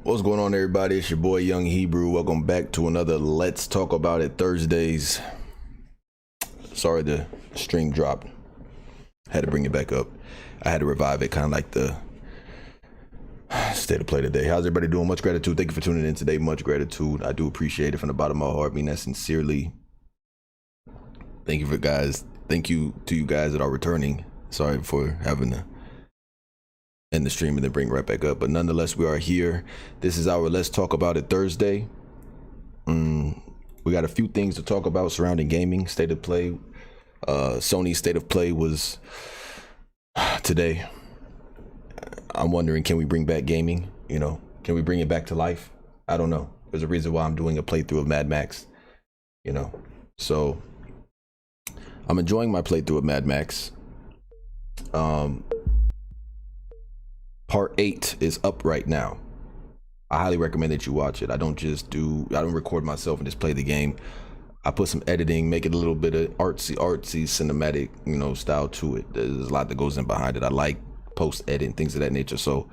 What's going on, everybody? It's your boy Young Hebrew. Welcome back to another Let's Talk About It Thursdays. Sorry the stream dropped. Had to bring it back up. I had to revive it, kind of like the state of play today. How's everybody doing? Much gratitude. Thank you for tuning in today. Much gratitude. I do appreciate it from the bottom of my heart. I mean that sincerely. Thank you to you guys that are returning. Sorry for having to end the stream and then bring it right back up, but nonetheless, we are here. This is our Let's Talk About It Thursday. We got a few things to talk about surrounding gaming, state of play. Sony's state of play was today. I'm wondering, can we bring back gaming? You know, can we bring it back to life? I don't know. There's a reason why I'm doing a playthrough of Mad Max, you know. So I'm enjoying my playthrough of Mad Max. Part 8 is up right now. I highly recommend that you watch it. I don't record myself and just play the game. I put some editing, make it a little bit of artsy cinematic, you know, style to it. There's a lot that goes in behind it. I like post edit and things of that nature. So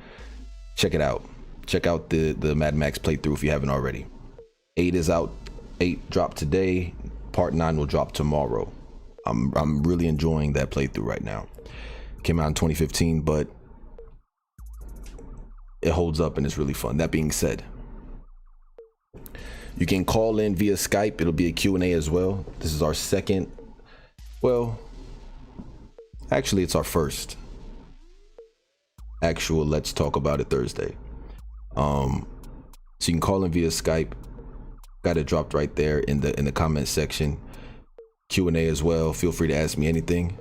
check it out. Check out the Mad Max playthrough if you haven't already. 8 is out. 8 dropped today. Part 9 will drop tomorrow. I'm really enjoying that playthrough right now. Came out in 2015, but it holds up and it's really fun. That being said, you can call in via Skype. It'll be a Q&A as well. This is our second, well, actually it's our first actual Let's Talk About It Thursday. So you can call in via Skype. Got it dropped right there in the comment section. Q&A as well. Feel free to ask me anything.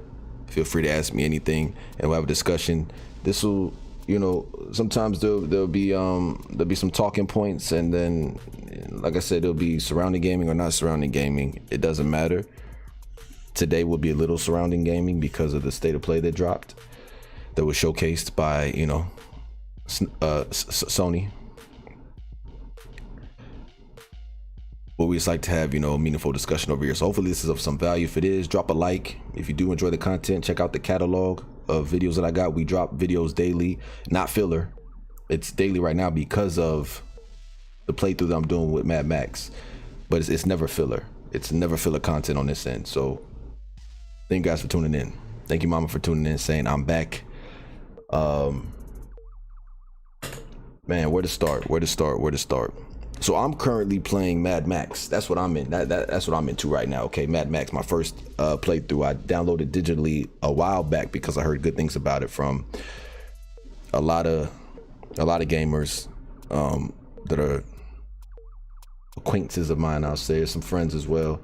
And we'll have a discussion. This will, you know, sometimes there'll be some talking points, and then, like I said, there'll be surrounding gaming or not surrounding gaming. It doesn't matter. Today will be a little surrounding gaming because of the state of play that dropped, that was showcased by, you know, Sony. But we just like to have, you know, a meaningful discussion over here. So hopefully this is of some value. If it is, drop a like. If you do enjoy the content, check out the catalog of videos that I got. We drop videos daily, not filler. It's daily right now because of the playthrough that I'm doing with Mad Max, but it's never filler. It's never filler content on this end. So thank you guys for tuning in. Thank you, Mama, for tuning in, saying I'm back. Man, where to start? So I'm currently playing Mad Max. That's what I'm in. That's what I'm into right now. Okay, Mad Max, my first playthrough. I downloaded digitally a while back because I heard good things about it from a lot of gamers that are acquaintances of mine. I'll say some friends as well.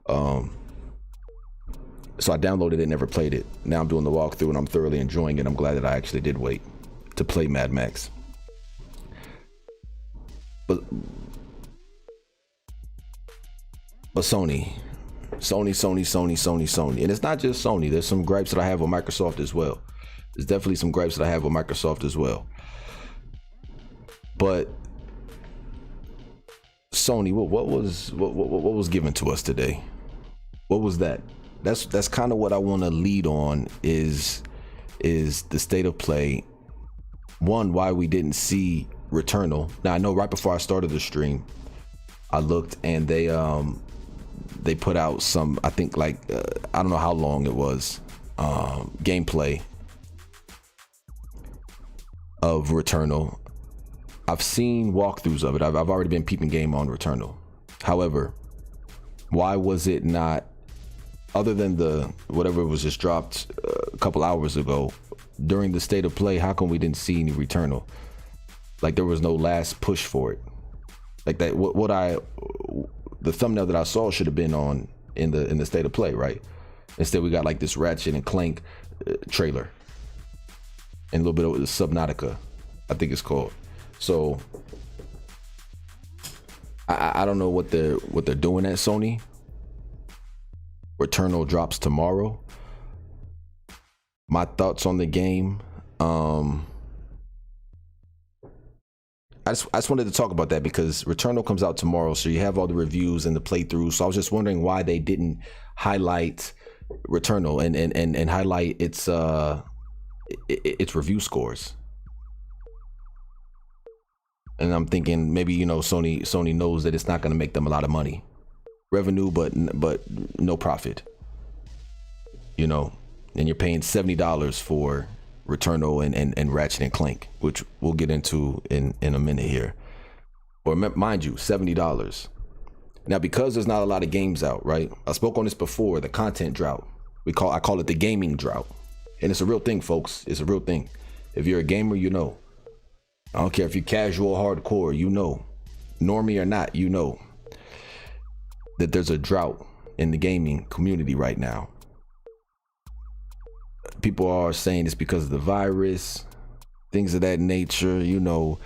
So I downloaded it, never played it. Now I'm doing the walkthrough and I'm thoroughly enjoying it. I'm glad that I actually did wait to play Mad Max. But Sony, and it's not just Sony. There's some gripes that I have with Microsoft as well. There's definitely some gripes that I have with Microsoft as well. But Sony, what was given to us today? What was that? That's kind of what I want to lead on is the state of play. One, why we didn't see Returnal. Now I know right before I started the stream, I looked and they put out some, I think like I don't know how long it was, gameplay of Returnal. I've seen walkthroughs of it. I've already been peeping game on Returnal. However, why was it not, other than the whatever was just dropped a couple hours ago during the state of play, how come we didn't see any Returnal? Like there was no last push for it. Like that, the thumbnail that I saw should have been on in the state of play, right? Instead, we got like this Ratchet and Clank trailer and a little bit of the Subnautica, I think it's called. So I don't know what they're doing at Sony. Returnal drops tomorrow. My thoughts on the game. I just wanted to talk about that because Returnal comes out tomorrow, so you have all the reviews and the playthroughs. So I was just wondering why they didn't highlight Returnal and highlight its review scores. And I'm thinking maybe, you know, Sony knows that it's not going to make them a lot of money, revenue, but no profit, you know. And you're paying $70 for Returnal and Ratchet and Clank, which we'll get into in a minute here. Or mind you, $70. Now, because there's not a lot of games out, right? I spoke on this before, the content drought. I call it the gaming drought. And it's a real thing, folks. It's a real thing. If you're a gamer, you know. I don't care if you're casual, hardcore, you know. Normie or not, you know that there's a drought in the gaming community right now. People are saying it's because of the virus, things of that nature, you know.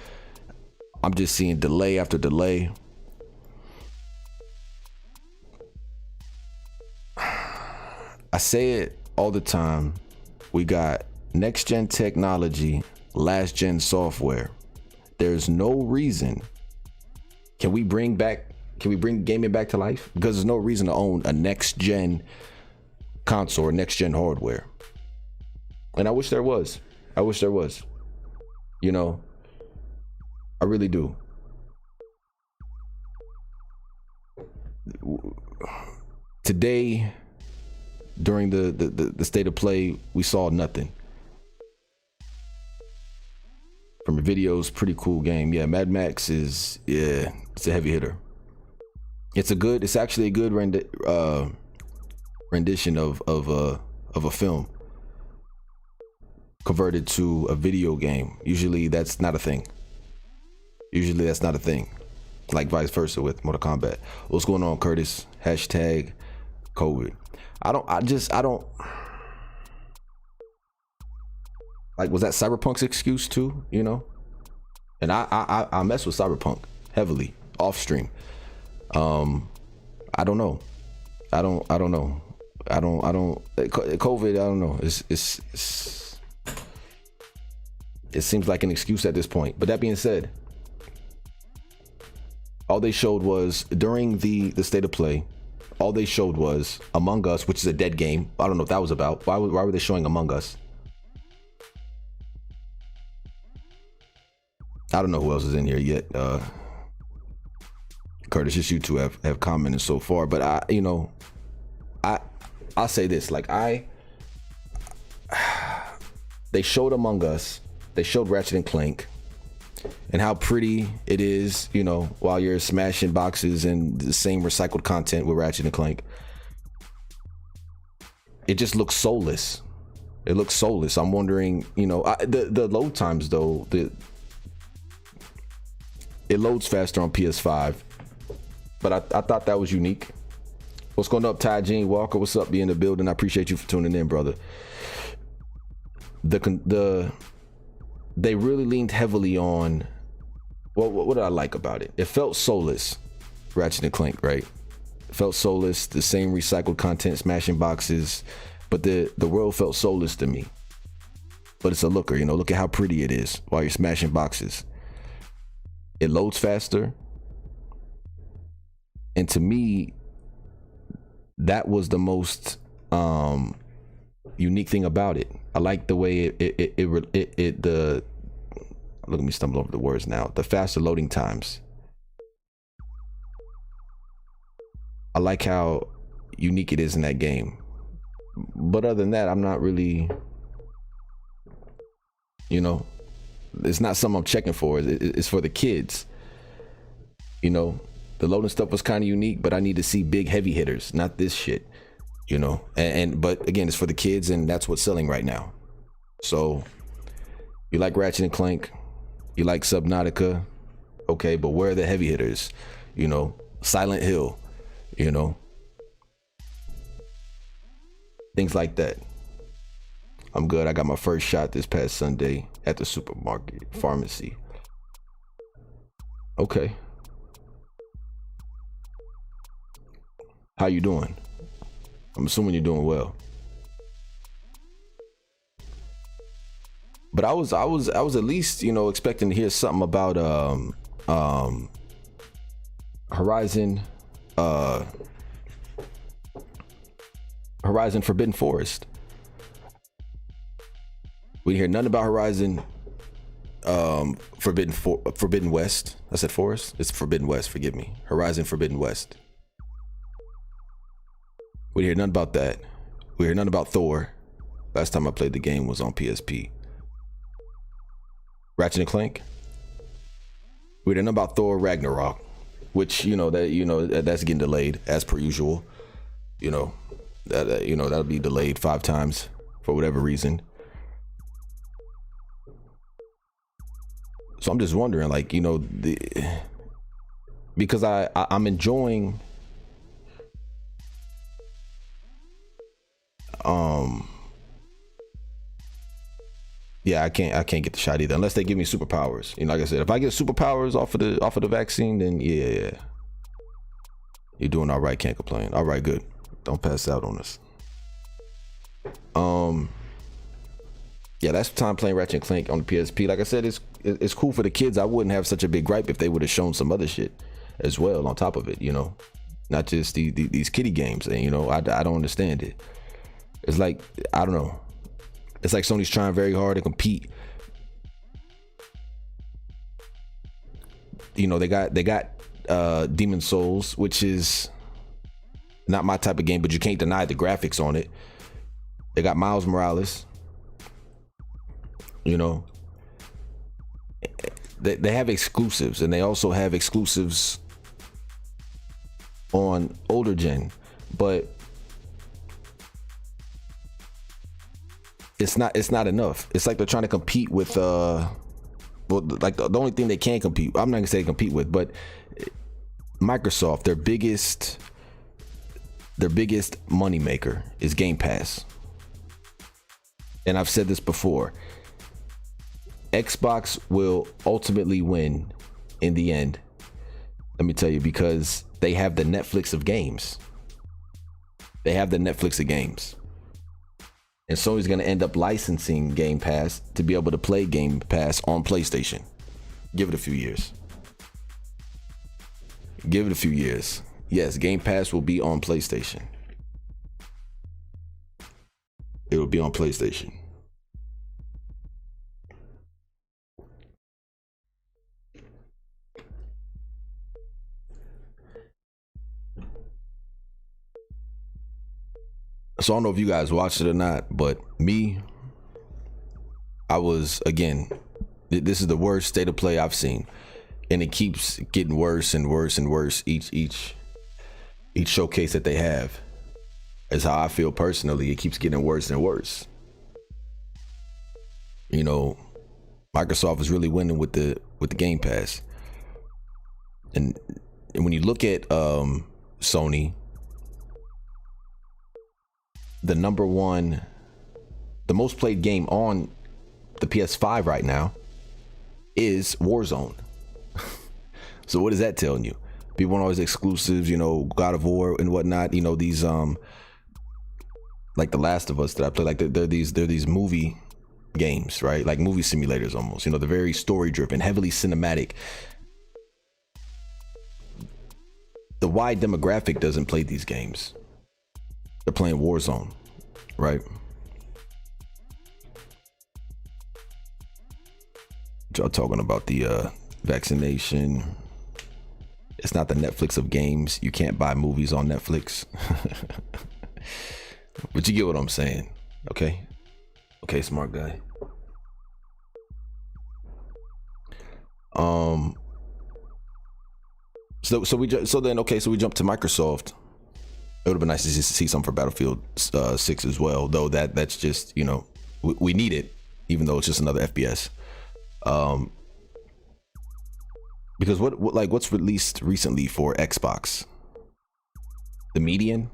I'm just seeing delay after delay. I say it all the time. We got next gen technology, last gen software. There's no reason. Can we bring gaming back to life? Because there's no reason to own a next gen console or next gen hardware. And I wish there was. You know, I really do. Today, during the state of play, we saw nothing. From the videos, pretty cool game. Yeah, Mad Max is, yeah, it's a heavy hitter. It's actually a good rendition of a film converted to a video game. Usually that's not a thing. Like vice versa with Mortal Kombat. What's going on, Curtis? Hashtag COVID. I don't like, was that Cyberpunk's excuse too, you know? And I mess with Cyberpunk heavily off stream. I don't know. COVID, I don't know. It seems like an excuse at this point. But that being said, all they showed was during the state of play, all they showed was Among Us, which is a dead game. I don't know what that was about. Why were they showing Among Us? I don't know who else is in here yet. Curtis, just you two have commented so far, but I'll say this, like they showed Among Us, they showed Ratchet and Clank, and how pretty it is, you know, while you're smashing boxes and the same recycled content with Ratchet and Clank. It just looks soulless. I'm wondering, you know, the load times though, it loads faster on PS5, but I thought that was unique. What's going up, Ty Gene Walker? What's up? Be in the building. I appreciate you for tuning in, brother. They really leaned heavily on, what did I like about it? It felt soulless, Ratchet and Clank, right? It felt soulless, the same recycled content, smashing boxes, but the world felt soulless to me. But it's a looker, you know, look at how pretty it is while you're smashing boxes. It loads faster. And to me, that was the most unique thing about it. I like the way look at me stumble over the words now. The faster loading times. I like how unique it is in that game. But other than that, I'm not really, you know, it's not something I'm checking for. It's for the kids. You know, the loading stuff was kind of unique, but I need to see big heavy hitters, not this shit. You know, but again, it's for the kids, and that's what's selling right now. So, you like Ratchet and Clank, you like Subnautica, okay, but where are the heavy hitters? You know, Silent Hill, you know, things like that. I'm good. I got my first shot this past Sunday at the supermarket pharmacy. Okay. How you doing? I'm assuming you're doing well. But I was at least, you know, expecting to hear something about Horizon Forbidden Forest. We hear nothing about Horizon Forbidden West. I said Forest. It's Forbidden West. Forgive me. Horizon Forbidden West. We hear nothing about that. We hear nothing about Thor. Last time I played the game was on PSP. Ratchet and Clank. We hear nothing about Thor Ragnarok, which that's getting delayed as per usual. That'll be delayed 5 times for whatever reason. So I'm just wondering, because I'm enjoying I can't get the shot either unless they give me superpowers. Like I said, if I get superpowers off of the vaccine, then yeah. You're doing all right, can't complain. All right, good. Don't pass out on us. Yeah, that's the time playing Ratchet and Clank on the PSP. Like I said, it's cool for the kids. I wouldn't have such a big gripe if they would have shown some other shit as well on top of it, not just these kiddie games. And I don't understand it. It's like, I don't know. It's like Sony's trying very hard to compete. They got Demon Souls, which is not my type of game, but you can't deny the graphics on it. They got Miles Morales. They have exclusives, and they also have exclusives on older gen, but it's not enough. It's like they're trying to compete with the only thing they can compete, I'm not gonna say compete with, but Microsoft, their biggest money maker is Game Pass. And I've said this before, Xbox will ultimately win in the end. Let me tell you, because they have the Netflix of games. They have the Netflix of games. And Sony's going to end up licensing Game Pass to be able to play Game Pass on PlayStation. Give it a few years. Give it a few years. Yes, Game Pass will be on PlayStation. It will be on PlayStation. So I don't know if you guys watched it or not, but I was, again, this is the worst state of play I've seen, and it keeps getting worse and worse and worse each showcase that they have. Is how I feel personally. It keeps getting worse and worse. Microsoft is really winning with the Game Pass, and when you look at Sony, the most played game on the PS5 right now is Warzone. So what is that telling you? People want all these exclusives, God of War and whatnot. These like The Last of Us that I play. Like they're these movie games, right? Like movie simulators almost. They're very story driven, heavily cinematic. The wide demographic doesn't play these games. They're playing Warzone, right? Y'all talking about the vaccination. It's not the Netflix of games. You can't buy movies on Netflix. But you get what I'm saying, okay? Okay, smart guy. So we jump to Microsoft. It would have been nice to see something for Battlefield 6 as well, though that's just, we need it, even though it's just another FPS. Because what's released recently for Xbox? The Median,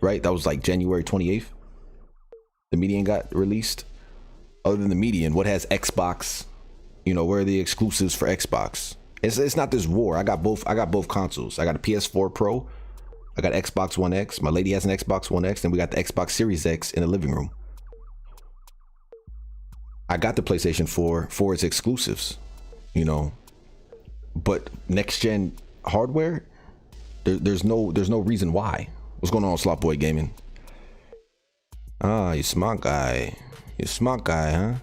right? That was like January 28th. The Median got released. Other than the Median, what has Xbox? Where are the exclusives for Xbox? It's not this war. I got both consoles. I got a PS4 Pro. I got Xbox One X. My lady has an Xbox One X, and we got the Xbox Series X in the living room. I got the PlayStation 4 for its exclusives, but next gen hardware, there's no reason why. What's going on, Slot Boy Gaming? Ah, you smart guy. You smart guy, huh?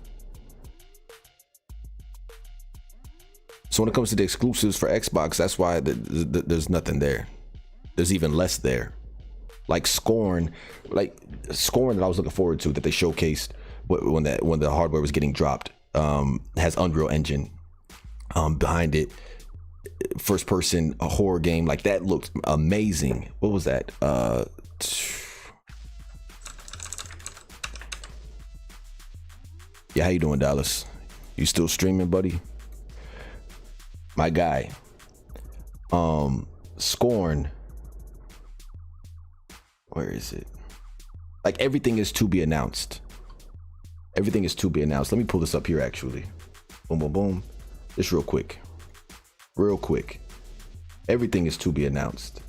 So when it comes to the exclusives for Xbox, that's why there's nothing there. There's even less there. Like Scorn that I was looking forward to, that they showcased when the hardware was getting dropped, has Unreal Engine behind it. First person horror game, like that looked amazing. What was that? Yeah, how you doing, Dallas? You still streaming, buddy? My guy. Scorn. Where is it? Like, everything is to be announced. Everything is to be announced. Let me pull this up here, actually. Boom, boom, boom. Just real quick. Real quick. Everything is to be announced.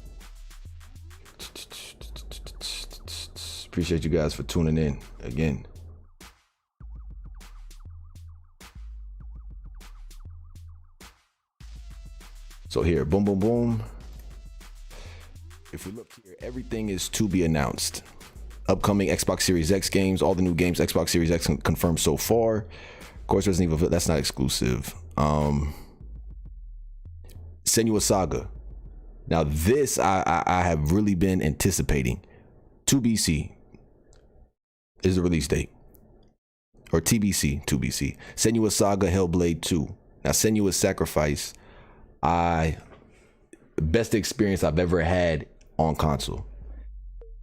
Appreciate you guys for tuning in again. So here, boom, boom, boom. If we look here, everything is to be announced. Upcoming Xbox Series X games, all the new games Xbox Series X confirmed so far. Of course, Resident Evil, that's not exclusive. Senua's Saga. Now this I have really been anticipating. 2BC is the release date. Or TBC, 2BC. Senua's Saga Hellblade 2. Now Senua's Sacrifice, best experience I've ever had on console.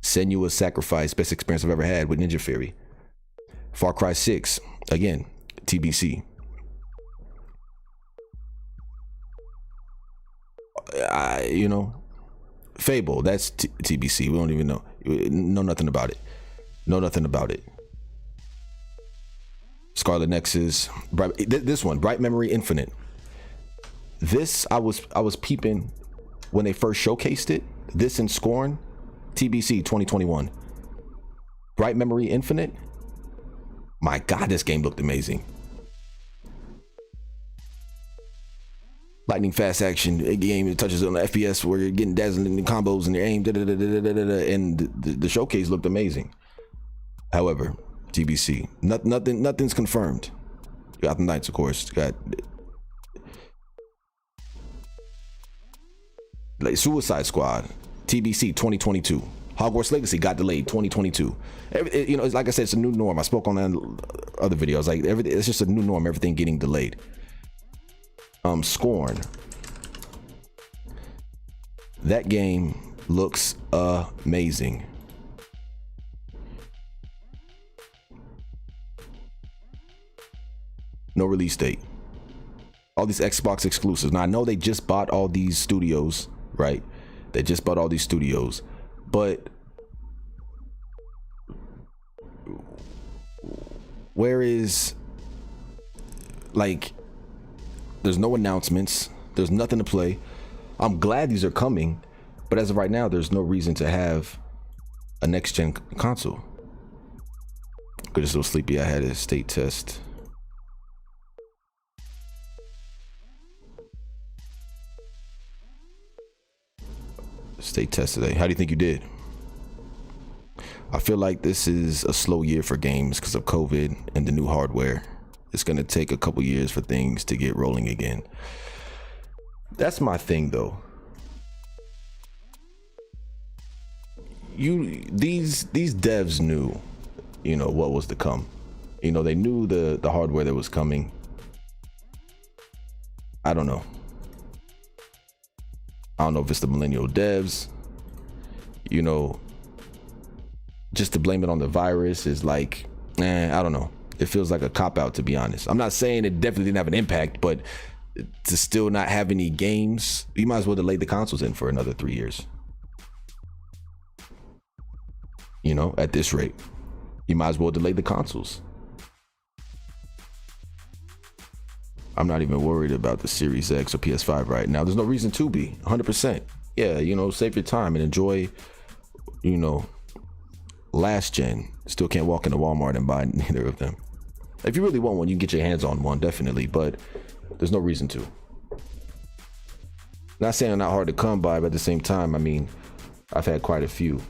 Senua's Sacrifice, best experience I've ever had with Ninja Fury. Far Cry 6, again, TBC. Fable, that's TBC. We don't even know nothing about it. Know nothing about it. Scarlet Nexus, this one, Bright Memory Infinite. This I was peeping when they first showcased it. This and Scorn, TBC 2021. Bright Memory Infinite. My God, this game looked amazing. Lightning fast action, a game that touches on the FPS where you're getting dazzling combos and your aim, and the showcase looked amazing. However, TBC, nothing's confirmed. Gotham Knights, of course, got like Suicide Squad, TBC 2022. Hogwarts Legacy got delayed 2022. It's like I said, it's a new norm. I spoke on that other videos. Like it's just a new norm. Everything getting delayed. Scorn. That game looks amazing. No release date. All these Xbox exclusives. Now I know they just bought all these studios, right? They just bought all these studios, but where is, like, there's no announcements, there's nothing to play. I'm glad these are coming, but as of right now, there's no reason to have a next-gen console. Good, just a little sleepy. I had a state test. State test today. How do you think you did? I feel like this is a slow year for games because of COVID and the new hardware. It's going to take a couple years for things to get rolling again. That's my thing, though. These devs knew, what was to come. They knew the hardware that was coming. I don't know. I don't know if it's the millennial devs. Just to blame it on the virus is like, I don't know. It feels like a cop-out, to be honest. I'm not saying it definitely didn't have an impact, but to still not have any games, you might as well delay the consoles in for another 3 years. At this rate, you might as well delay the consoles. I'm not even worried about the Series X or PS5 right now. There's no reason to be. 100%. Yeah, save your time and enjoy, last gen. Still can't walk into Walmart and buy neither of them. If you really want one, you can get your hands on one, definitely, but there's no reason to. Not saying they're not hard to come by, but at the same time, I've had quite a few.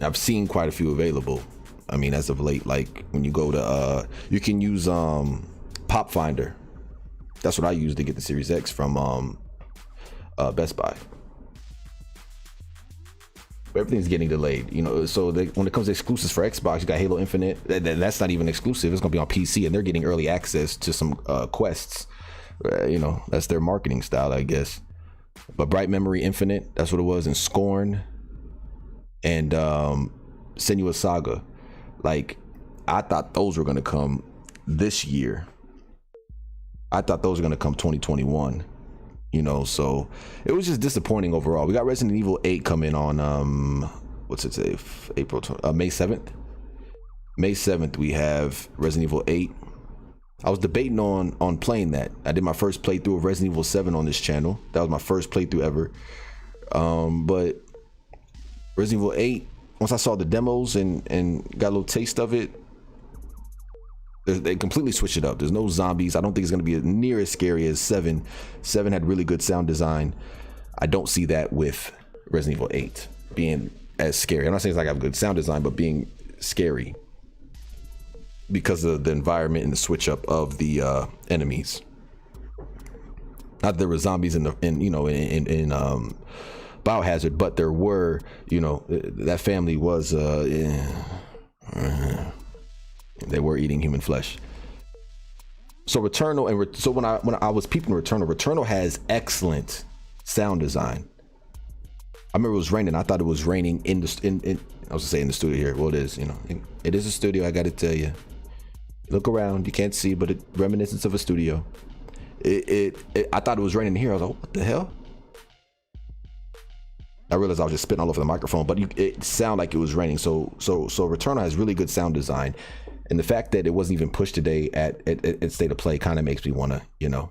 I've seen quite a few available. As of late, like when you go to, you can use Pop Finder That's what I used to get the Series X from Best Buy. But everything's getting delayed, you know. So when it comes to exclusives for Xbox, you got Halo Infinite. That's not even exclusive. It's gonna be on PC, and they're getting early access to some quests. You know, that's their marketing style, I guess. But Bright Memory Infinite, that's what it was, and Scorn, and Senua's Saga. Like, I thought those were gonna come this year. I thought those were gonna come 2021. You know, so it was just disappointing overall. We got Resident Evil 8 coming on what's it say? May 7th. May 7th we have Resident Evil 8. I was debating on playing that. I did my first playthrough of Resident Evil 7 on this channel. That was my first playthrough ever. But Resident Evil 8, once I saw the demos and got a little taste of it, they completely switched it up. There's no zombies. I don't think it's going to be near as scary as 7. 7 had really good sound design. I don't see that with Resident Evil 8 being as scary. I'm not saying it's like I have good sound design, but being scary because of the environment and the switch up of the enemies. Not that there were zombies in Biohazard, but there were, you know, that family was they were eating human flesh. So Returnal, and so when I was peeping Returnal has excellent sound design. I remember it was raining. I thought it was raining in I was gonna say in the studio here. Well, it is. You know, it is a studio. I got to tell you. Look around. You can't see, but it reminiscence of a studio. I thought it was raining here. I was like, what the hell? I realized I was just spitting all over the microphone, but it sounded like it was raining. So Returnal has really good sound design. And the fact that it wasn't even pushed today at State of Play kind of makes me want to, you know,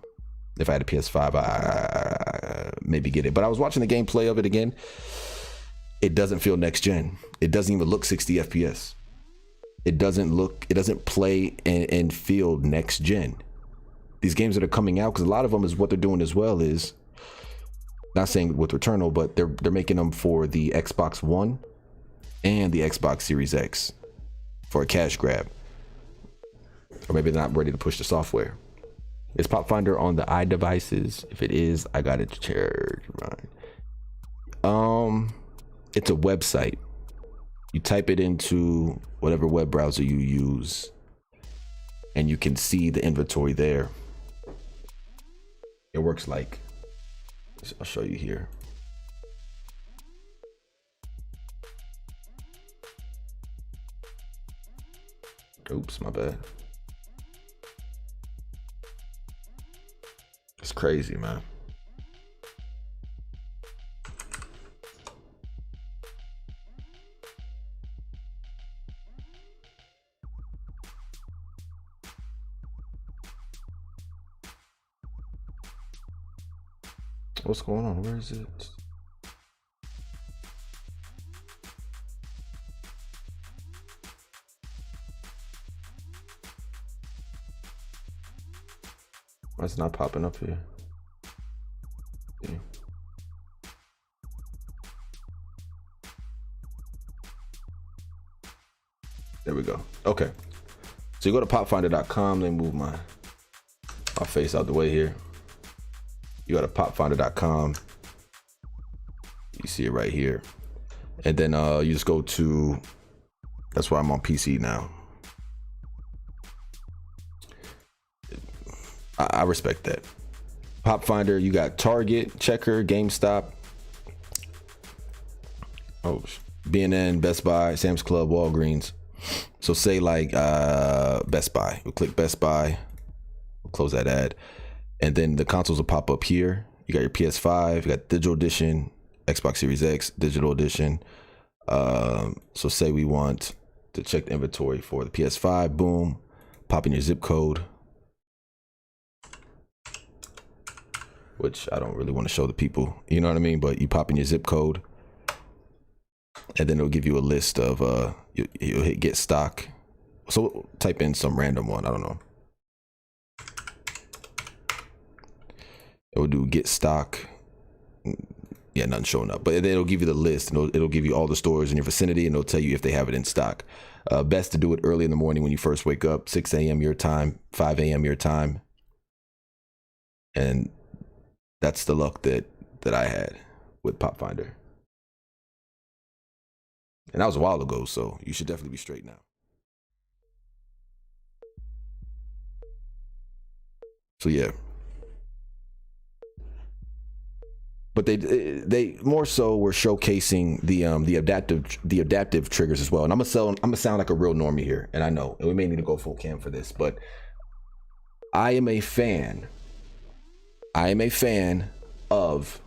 if I had a PS5, I maybe get it. But I was watching the gameplay of it again. It doesn't feel next gen. It doesn't even look 60 FPS. It doesn't play and feel next gen. These games that are coming out, because a lot of them is what they're doing as well is, not saying with Returnal, but they're making them for the Xbox One and the Xbox Series X for a cash grab. Or maybe they're not ready to push the software. Is Pop Finder on the iDevices? If it is, I got it charged. Right. It's a website. You type it into whatever web browser you use, and you can see the inventory there. It works like, I'll show you here. Oops, my bad. It's crazy, man. What's going on? Where is it? Why is it not popping up here? Yeah. There we go. Okay. So you go to popfinder.com. Let me move my face out the way here. You go to popfinder.com. You see it right here. And then you just go to, that's why I'm on PC now. I respect that. Pop Finder, you got Target, Checker, GameStop, BNN, Best Buy, Sam's Club, Walgreens. So say like Best Buy. We'll click Best Buy. We'll close that ad. And then the consoles will pop up here. You got your PS5, you got digital edition, Xbox Series X, digital edition. So say we want to check the inventory for the PS5, boom, pop in your zip code, which I don't really want to show the people, you know what I mean? But you pop in your zip code, and then it'll give you a list of, you'll hit get stock. So type in some random one, I don't know. It will do get stock. Yeah, nothing showing up, but it'll give you the list, and it'll give you all the stores in your vicinity, and it'll tell you if they have it in stock. Best to do it early in the morning when you first wake up, 6 a.m. your time, 5 a.m. your time. And that's the luck that I had with Pop Finder. And that was a while ago, so you should definitely be straight now. So yeah. But they more so were showcasing the adaptive triggers as well. And I'm gonna sound like a real normie here, and I know, and we may need to go full cam for this, but I am a fan of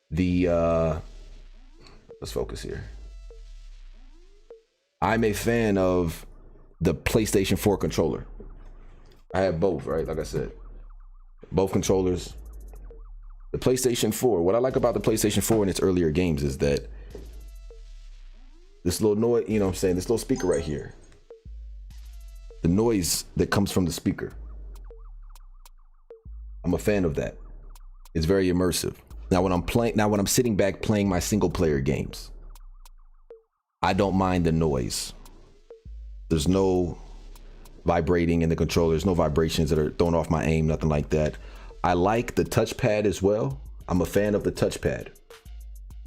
the let's focus here. I'm a fan of the PlayStation 4 controller. I have both, right? Like I said, both controllers. The PlayStation 4, what I like about the PlayStation 4 in its earlier games is that this little noise, you know what I'm saying, this little speaker right here, the noise that comes from the speaker, I'm a fan of that. It's very immersive. Now when I'm sitting back playing my single player games, I don't mind the noise. There's no vibrating in the controller. There's no vibrations that are throwing off my aim, nothing like that. I like the touchpad as well. I'm a fan of the touchpad.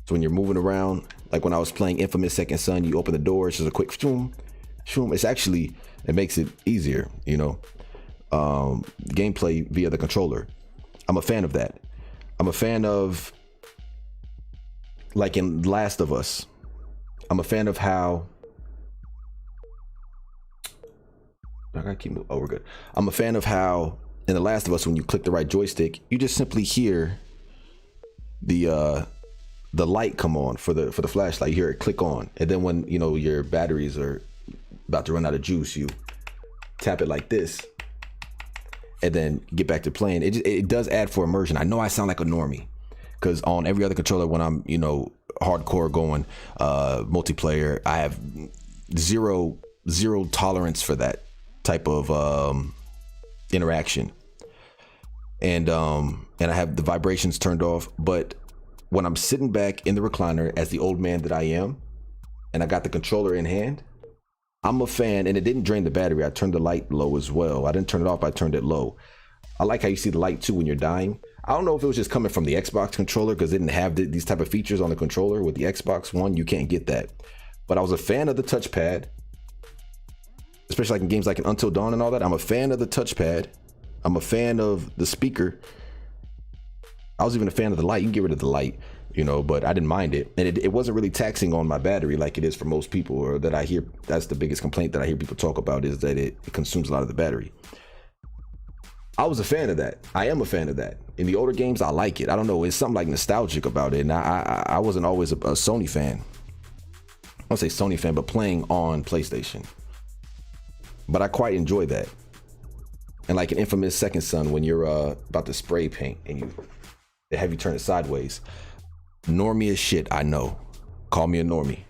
So when you're moving around, like when I was playing Infamous Second Son, you open the door, it's just a quick shoom, shoom. It makes it easier, you know, gameplay via the controller. I'm a fan of that. I'm a fan of, like in Last of Us, I'm a fan of how, I gotta keep moving. Oh, we're good. I'm a fan of how in The Last of Us, when you click the right joystick, you just simply hear the light come on for the flashlight. You hear it click on, and then when you know your batteries are about to run out of juice, you tap it like this, and then get back to playing. It does add for immersion. I know I sound like a normie, because on every other controller, when I'm hardcore going multiplayer, I have zero tolerance for that type of interaction, and I have the vibrations turned off. But when I'm sitting back in the recliner as the old man that I am, and I got the controller in hand, I'm a fan. And it didn't drain the battery. I turned the light low as well. I didn't turn it off, I turned it low. I like how you see the light too when you're dying. I don't know if it was just coming from the Xbox controller, because it didn't have these type of features on the controller. With the Xbox One, you can't get that. But I was a fan of the touchpad, especially like in games like in Until Dawn and all that. I'm a fan of the touchpad. I'm a fan of the speaker. I was even a fan of the light. You can get rid of the light, but I didn't mind it. And it wasn't really taxing on my battery like it is for most people, or that I hear. That's the biggest complaint that I hear people talk about, is that it consumes a lot of the battery. I was a fan of that. I am a fan of that. In the older games, I like it. I don't know. It's something like nostalgic about it. And I wasn't always a Sony fan. I don't say Sony fan, but playing on PlayStation. But I quite enjoy that. And like an Infamous Second Son, when you're about to spray paint and they have you turn it sideways. Normie as shit, I know. Call me a normie.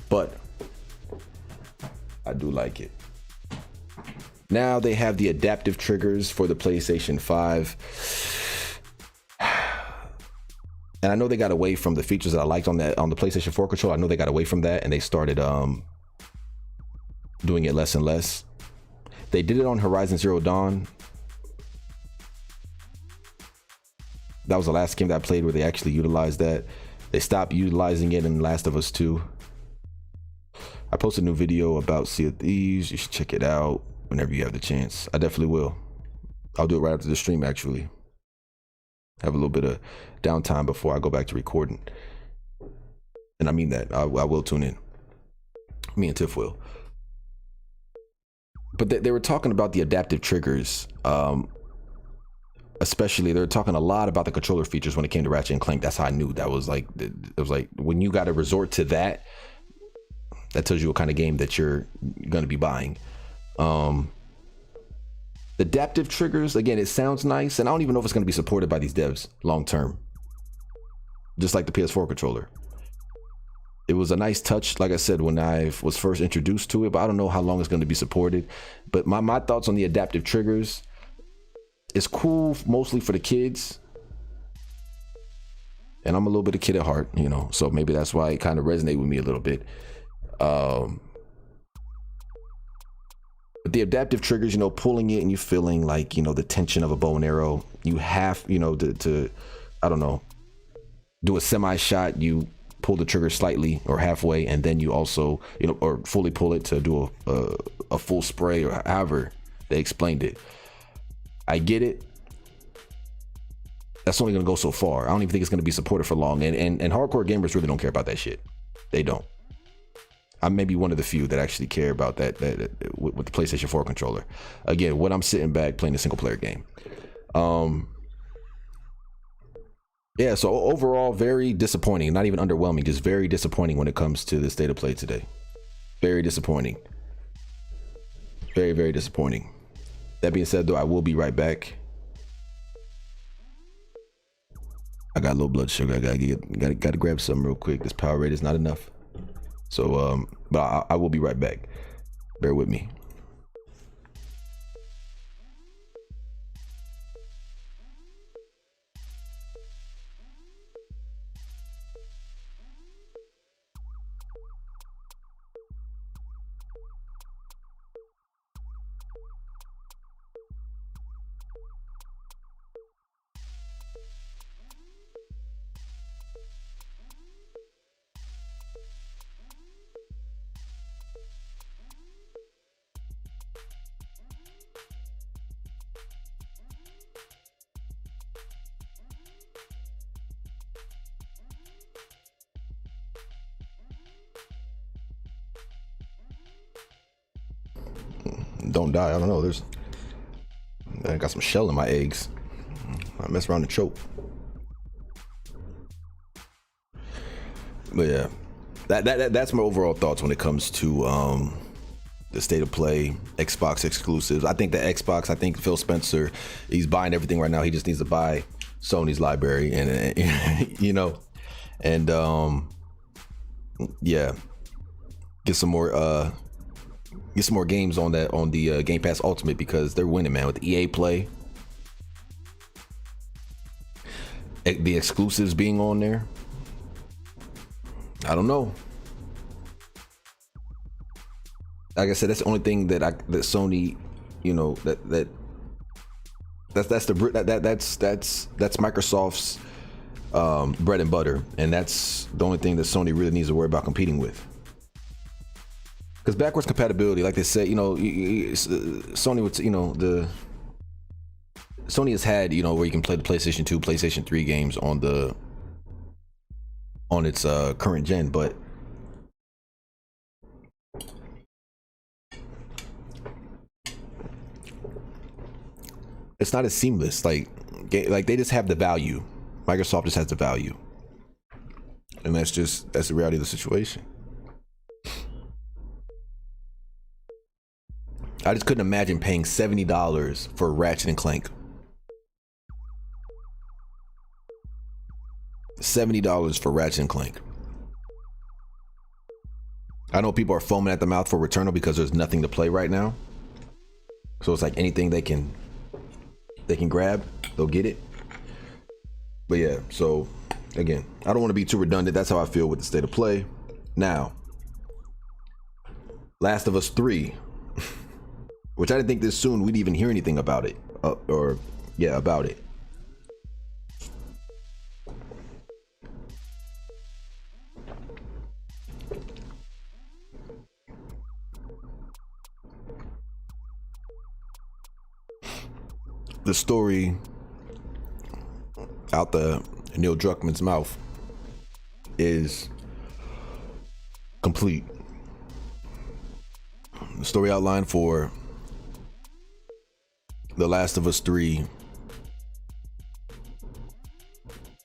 But I do like it. Now they have the adaptive triggers for the PlayStation 5. And I know they got away from the features that I liked on the PlayStation 4 controller. I know they got away from that, and they started doing it less and less. They did it on Horizon Zero Dawn. That was the last game that I played where they actually utilized that. They stopped utilizing it in Last of Us 2. I posted a new video about Sea of Thieves. You should check it out whenever you have the chance. I definitely will. I'll do it right after the stream, actually. Have a little bit of downtime before I go back to recording. And I mean that. I will tune in. Me and Tiff will. But they were talking about the adaptive triggers. Especially, they're talking a lot about the controller features when it came to Ratchet and Clank. That's how I knew that was like, it was like when you got to resort to that, that tells you what kind of game that you're going to be buying. Adaptive triggers, again, it sounds nice, and I don't even know if it's going to be supported by these devs long term. Just like the PS4 controller. It was a nice touch, like I said, when I was first introduced to it, but I don't know how long it's going to be supported. But my thoughts on the adaptive triggers, it's cool mostly for the kids. And I'm a little bit of kid at heart, so maybe that's why it kind of resonated with me a little bit. But the adaptive triggers, you know, pulling it and you feeling like, you know, the tension of a bow and arrow. You have, you know, to I don't know, do a semi shot. You pull the trigger slightly or halfway, and then you also, you know, or fully pull it to do a full spray, or however they explained it. I get it. That's only gonna go so far. I don't even think it's gonna be supported for long. And hardcore gamers really don't care about that shit. They don't. I may be one of the few that actually care about that with the PlayStation 4 controller. Again, when I'm sitting back playing a single player game. Yeah, so overall, very disappointing. Not even underwhelming, just very disappointing when it comes to the state of play today. Very disappointing. Very, very disappointing. That being said, though, I will be right back. I got low blood sugar. I gotta grab something real quick. This Powerade is not enough. So, but I will be right back. Bear with me. Don't die. I don't know. I got some shell in my eggs. I mess around and choke. But yeah, that's my overall thoughts when it comes to the state of play, Xbox exclusives. I think I think Phil Spencer, he's buying everything right now. He just needs to buy Sony's library, and you know, and yeah, get some more games on the Game Pass Ultimate, because they're winning, man, with the EA Play, the exclusives being on there. I don't know. Like I said, that's the only thing that Sony, you know, that's Microsoft's bread and butter, and that's the only thing that Sony really needs to worry about competing with. Because backwards compatibility, like they say, you know, Sony would, you know, Sony has had, you know, where you can play the PlayStation 2, PlayStation 3 games on its current gen, but it's not as seamless. Like they just have the value. Microsoft just has the value, and that's the reality of the situation. I just couldn't imagine paying $70 for Ratchet and Clank. $70 for Ratchet and Clank. I know people are foaming at the mouth for Returnal because there's nothing to play right now. So it's like anything they can grab, they'll get it. But yeah, so again, I don't want to be too redundant. That's how I feel with the state of play. Now, Last of Us 3, which I didn't think this soon we'd even hear anything about it, about it. The story out the Neil Druckmann's mouth is complete. The story outline for The Last of Us 3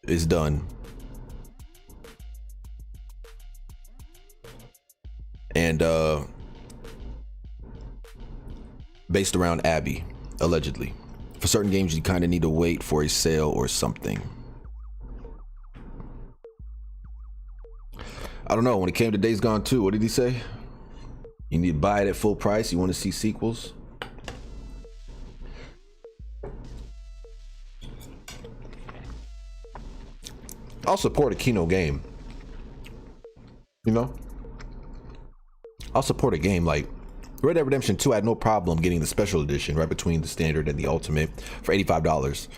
is done. And based around Abby, allegedly. For certain games, you kind of need to wait for a sale or something. I don't know. When it came to Days Gone 2, what did he say? You need to buy it at full price. You want to see sequels? I'll support a Kino game. You know? I'll support a game like Red Dead Redemption 2, I had no problem getting the special edition right between the standard and the ultimate for $85.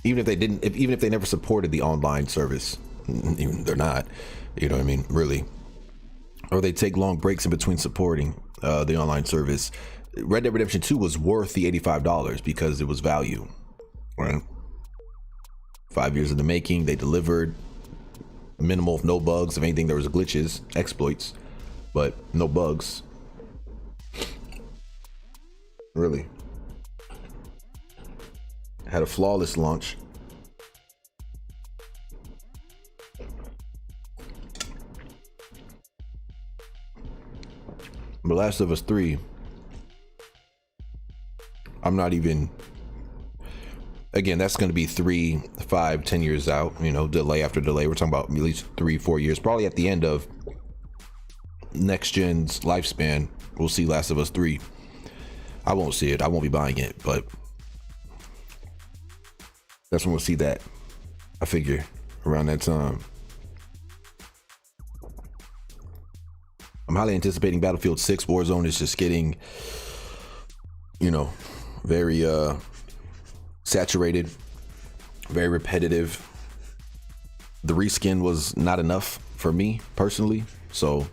Even if they didn't, even if they never supported the online service, even they're not, you know what I mean, really, or they take long breaks in between supporting the online service. Red Dead Redemption 2 was worth the $85 because it was value, right? 5 years in the making, they delivered minimal, no bugs. If anything, there was glitches, exploits, but no bugs. Really. Had a flawless launch. The Last of Us 3, I'm not even, again, that's going to be 3, 5, 10 years out, you know, delay after delay. We're talking about at least 3, 4 years, probably at the end of next gen's lifespan. We'll see Last of Us 3. I won't see it. I won't be buying it, but that's when we'll see that, I figure, around that time. I'm highly anticipating Battlefield 6. Warzone is just getting, you know, very saturated, very repetitive. The reskin was not enough for me personally. So,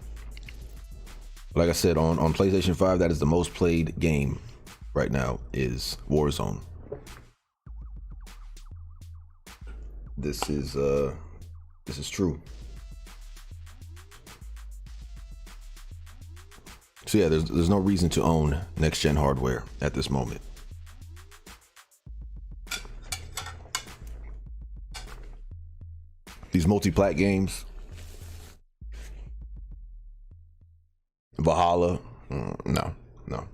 like I said, on PlayStation 5, that is the most played game right now is Warzone. This is true. So yeah, there's no reason to own next gen hardware at this moment. These multi-plat games, Valhalla, no. No, no.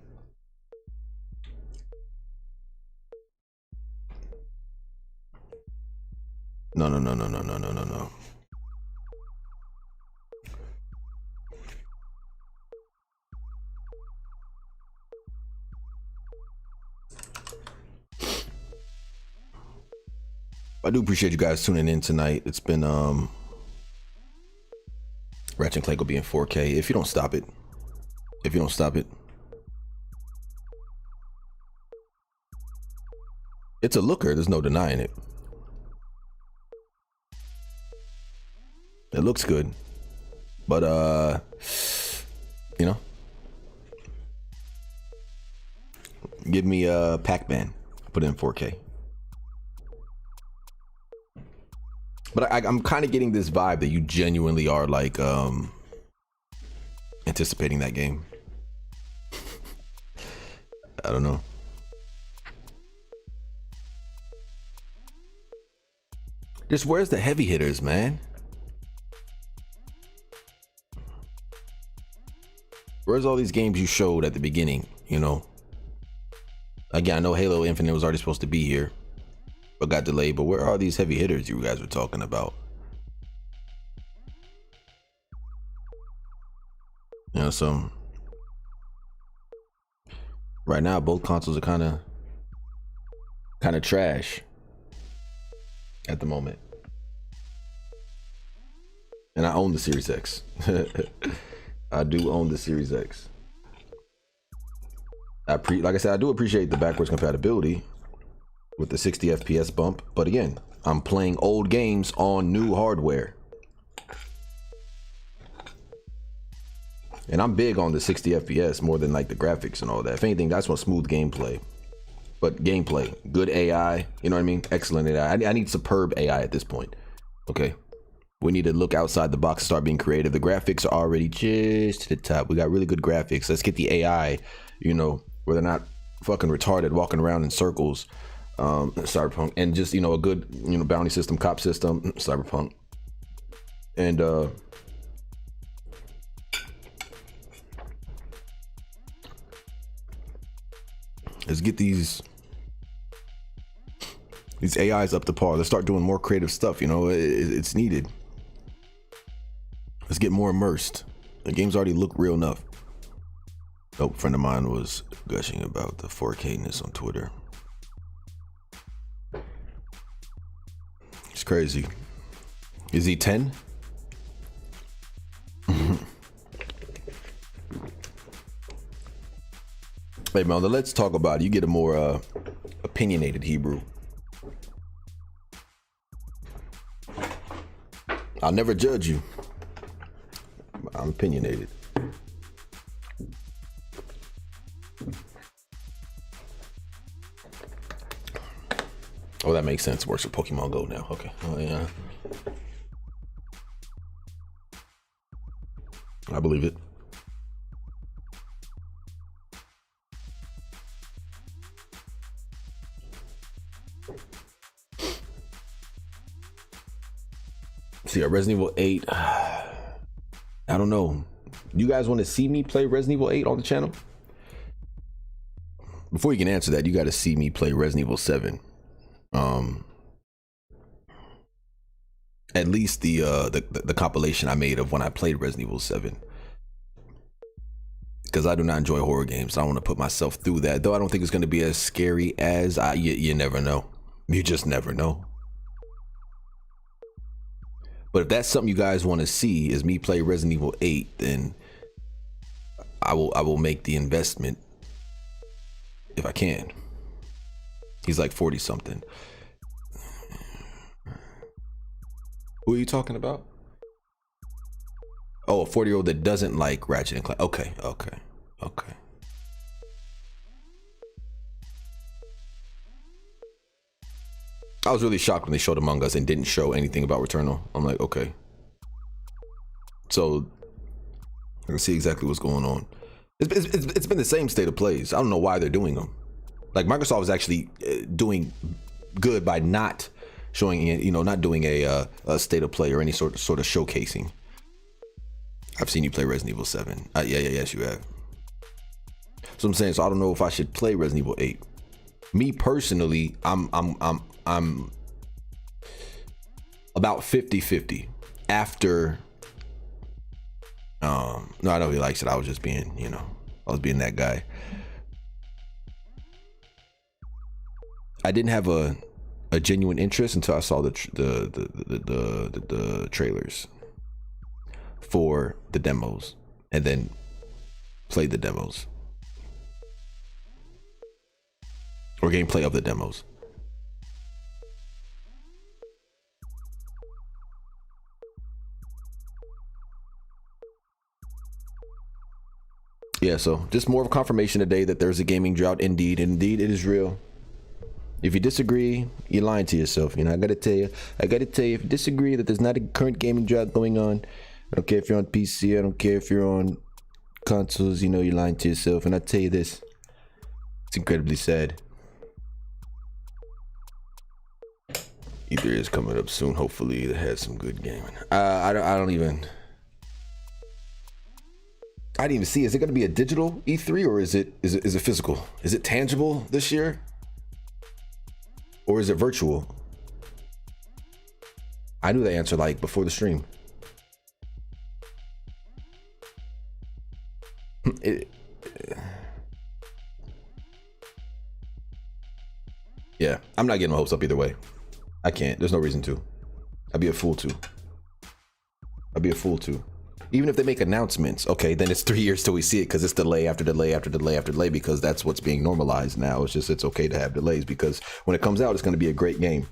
I do appreciate you guys tuning in tonight. It's been Ratchet and Clank will be in 4K if you don't stop it. It's a looker, there's no denying it. It looks good. But you know, give me Pac-Man, put it in 4K. But I'm kind of getting this vibe that you genuinely are like anticipating that game. I don't know. Just where's the heavy hitters, man? Where's all these games you showed at the beginning, you know? Again, I know Halo Infinite was already supposed to be here, but got delayed. But where are these heavy hitters you guys were talking about? You know, so right now both consoles are kind of trash at the moment. And I own the Series X. I do own the Series X. Like I said, I do appreciate the backwards compatibility with the 60 FPS bump, but again, I'm playing old games on new hardware. And I'm big on the 60 FPS more than like the graphics and all that. If anything, that's what smooth gameplay. But gameplay, good AI, you know what I mean? Excellent AI. I need superb AI at this point. Okay. We need to look outside the box and start being creative. The graphics are already just to the top. We got really good graphics. Let's get the AI, you know, where they're not fucking retarded walking around in circles. Cyberpunk, and just, you know, a good, you know, bounty system, cop system, Cyberpunk. And let's get these AIs up to par. Let's start doing more creative stuff, you know. It's needed. Let's get more immersed. The games already look real enough. Oh, a friend of mine was gushing about the 4K-ness on Twitter. It's crazy. Is he 10? Hey man, let's talk about it. You get a more opinionated Hebrew. I'll never judge you. I'm opinionated. Oh, that makes sense. Works with Pokemon Go now. Okay. Oh yeah. I believe it. See, Resident Evil 8. I don't know. You guys want to see me play Resident Evil 8 on the channel? Before you can answer that, you got to see me play Resident Evil 7. At least the compilation I made of when I played Resident Evil 7. Because I do not enjoy horror games. I don't want to put myself through that. Though I don't think it's going to be as scary as you never know. You just never know. But if that's something you guys want to see is me play Resident Evil 8, then I will make the investment if I can. He's like 40 something. Who are you talking about? Oh, a 40-year-old that doesn't like Ratchet and Clank. Okay. I was really shocked when they showed Among Us and didn't show anything about Returnal. I'm like, okay. So I can see exactly what's going on. It's been the same state of plays. I don't know why they're doing them. Like Microsoft is actually doing good by not showing, not doing a state of play or any sort of showcasing. I've seen you play Resident Evil 7. Yes, you have. So I'm saying, so I don't know if I should play Resident Evil 8. Me personally, I'm about 50-50 after. No, I know he likes it. I was just being, I was being that guy. I didn't have a genuine interest until I saw the trailers for the demos and then played the demos or gameplay of the demos. Yeah, so just more of a confirmation today that there's a gaming drought. Indeed it is real. If you disagree, you're lying to yourself. I gotta tell you, if you disagree that there's not a current gaming drought going on, I don't care if you're on PC, I don't care if you're on consoles, you're lying to yourself. And I tell you this, it's incredibly sad. E3 is coming up soon, hopefully that has some good gaming. I didn't even see. Is it going to be a digital E3 or is it physical? Is it tangible this year? Or is it virtual? I knew the answer like before the stream. Yeah, I'm not getting my hopes up either way. I can't. There's no reason to. I'd be a fool to. Even if they make announcements, okay, then it's 3 years till we see it because it's delay after delay after delay after delay because that's what's being normalized now. It's okay to have delays because when it comes out, it's going to be a great game.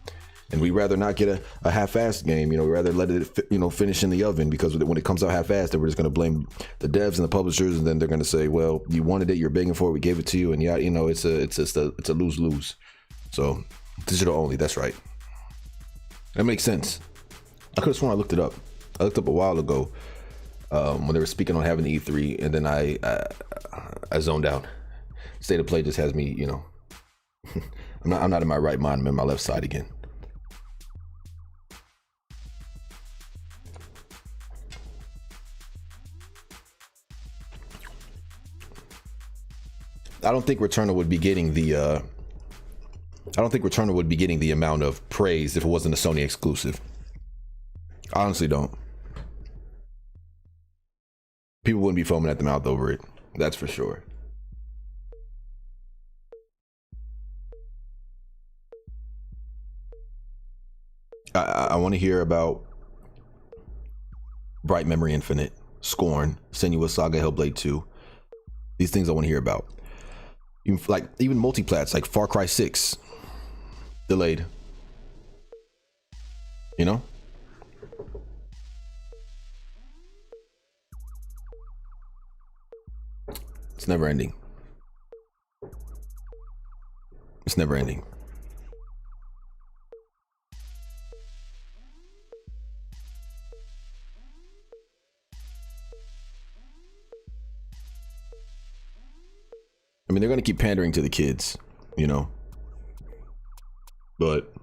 And we'd rather not get a half-assed game, we'd rather let it, finish in the oven because when it comes out half-assed, then we're just going to blame the devs and the publishers and then they're going to say, well, you wanted it, you're begging for it, we gave it to you. And yeah, it's a lose-lose. So digital only, that's right. That makes sense. I could have sworn I looked it up. I looked up a while ago. When they were speaking on having the E3, and then I zoned out. State of play just has me, I'm not in my right mind. I'm in my left side again. I don't think Returnal would be getting the amount of praise if it wasn't a Sony exclusive. I honestly don't. People wouldn't be foaming at the mouth over it. That's for sure. I want to hear about Bright Memory Infinite, Scorn, Senua's Saga, Hellblade 2. These things I want to hear about. Even multiplats like Far Cry 6 delayed. You know? It's never ending. It's never ending. I mean, they're going to keep pandering to the kids, you know, but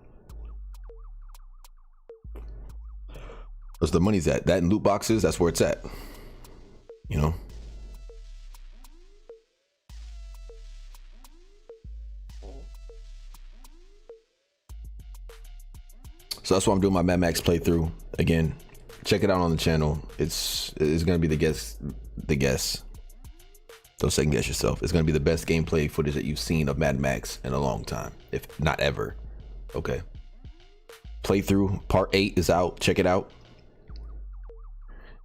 that's the money's at. That and loot boxes, that's where it's at, you know. So that's why I'm doing my Mad Max playthrough again. Check it out on the channel. It's going to be the guess. Don't second guess yourself. It's going to be the best gameplay footage that you've seen of Mad Max in a long time, if not ever. Okay. Playthrough part 8 is out. Check it out.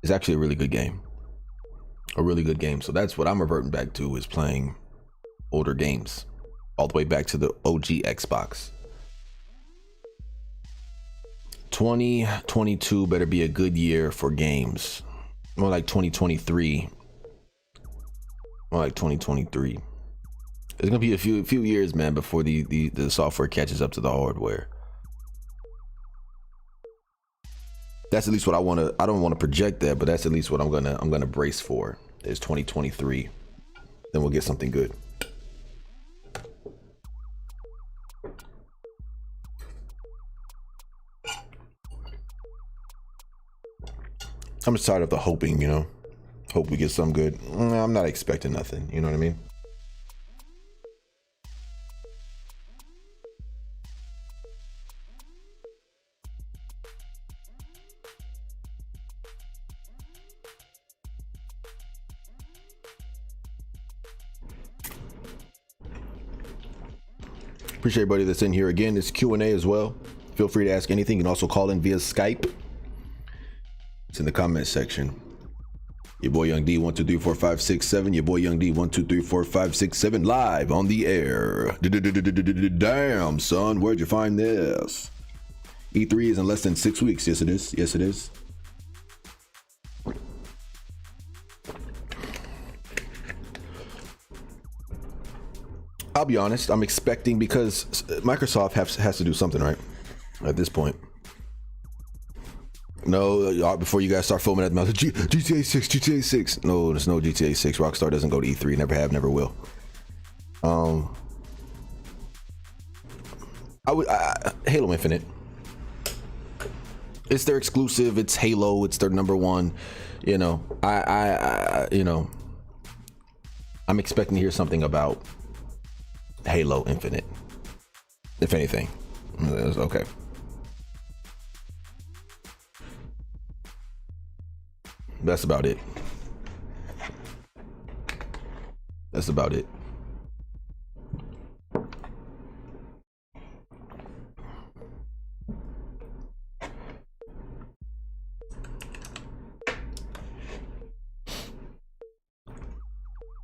It's actually a really good game. A really good game. So that's what I'm reverting back to, is playing older games. All the way back to the OG Xbox. 2022 better be a good year for games. More like 2023. More like 2023. It's gonna be a few years, man, before the software catches up to the hardware. That's at least what I want to. I don't want to project that, but that's at least what I'm gonna brace for, is 2023. Then we'll get something good. I'm just tired of the hoping, you know. Hope we get something good. I'm not expecting nothing, you know what I mean? Appreciate everybody that's in here. Again, it's Q&A as well. Feel free to ask anything. You can also call in via Skype. It's in the comment section. Your boy Young D 1 2 3 4 5 6 7. Your boy Young D 1 2 3 4 5 6 7 live on the air. Damn, son, where'd you find this? E3 is in less than 6 weeks. Yes, it is. Yes, it is. I'll be honest. I'm expecting, because Microsoft has to do something, right? At this point. No, before you guys start foaming at the mouth, GTA 6, GTA 6. No, there's no GTA 6. Rockstar doesn't go to E3. Never have, never will. Halo Infinite. It's their exclusive. It's Halo. It's their #1. You know, you know, I'm expecting to hear something about Halo Infinite. If anything, it's okay. That's about it. That's about it.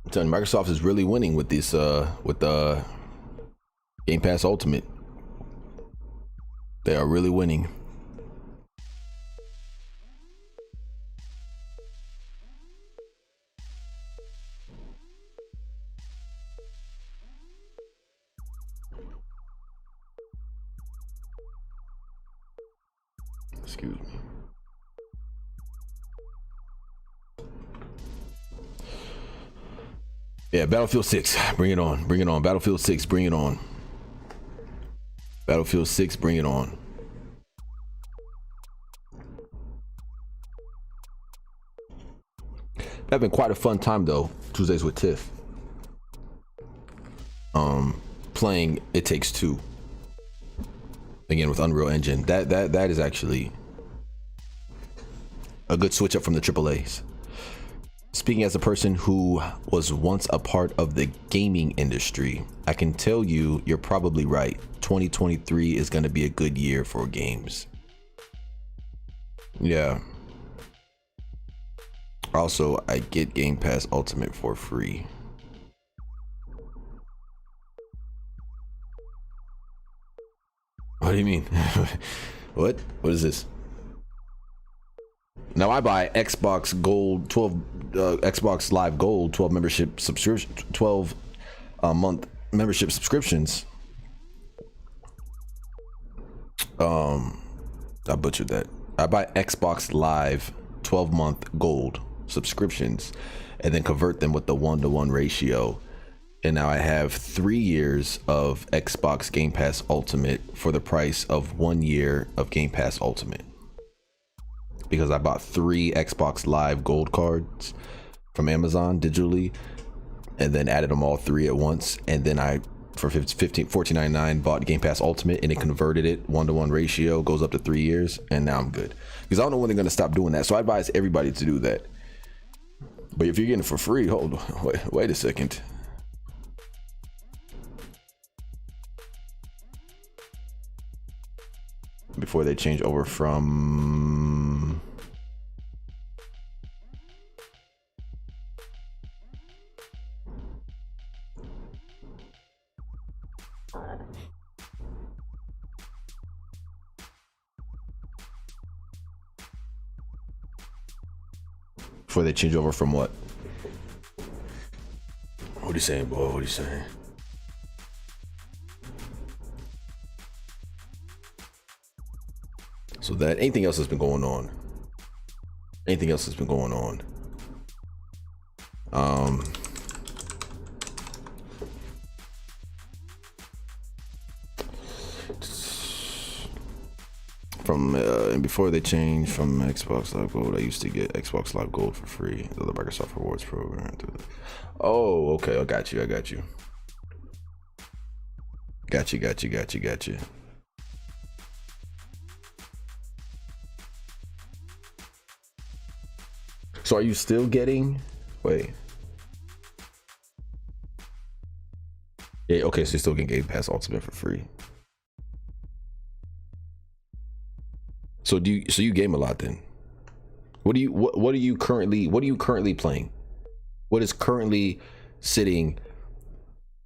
I'm telling you, Microsoft is really winning with this, with the Game Pass Ultimate. They are really winning. Excuse me. Yeah, Battlefield 6, bring it on, bring it on. Battlefield 6, bring it on. Battlefield 6, bring it on. Having quite a fun time though, Tuesdays with Tiff. Playing It Takes Two. Again with Unreal Engine. That is actually a good switch up from the AAAs. Speaking as a person who was once a part of the gaming industry, I can tell you, you're probably right. 2023 is going to be a good year for games. Yeah. Also, I get Game Pass Ultimate for free. What do you mean? What is this? Now I buy Xbox Gold 12, Xbox Live Gold 12 membership subscription, 12 month membership subscriptions. I butchered that. I buy Xbox Live 12 month gold subscriptions and then convert them with the 1-to-1 ratio. And now I have 3 years of Xbox Game Pass Ultimate for the price of 1 year of Game Pass Ultimate. Because I bought 3 Xbox Live Gold cards from Amazon digitally and then added them all 3 at once. And then I, for $14.99, bought Game Pass Ultimate and it converted it 1-to-1 ratio, goes up to 3 years. And now I'm good. Because I don't know when they're going to stop doing that. So I advise everybody to do that. But if you're getting it for free, hold on, wait a second. Before they change over from what? What are you saying, boy? What are you saying? So that, anything else has been going on? Anything else has been going on? And before they changed from Xbox Live Gold, I used to get Xbox Live Gold for free. The Microsoft Rewards program. Oh, okay. I got you. Got you. So are you still getting? Wait. Yeah. Okay. So you're still getting Game Pass Ultimate for free. So you game a lot then? What are you currently playing? What is currently sitting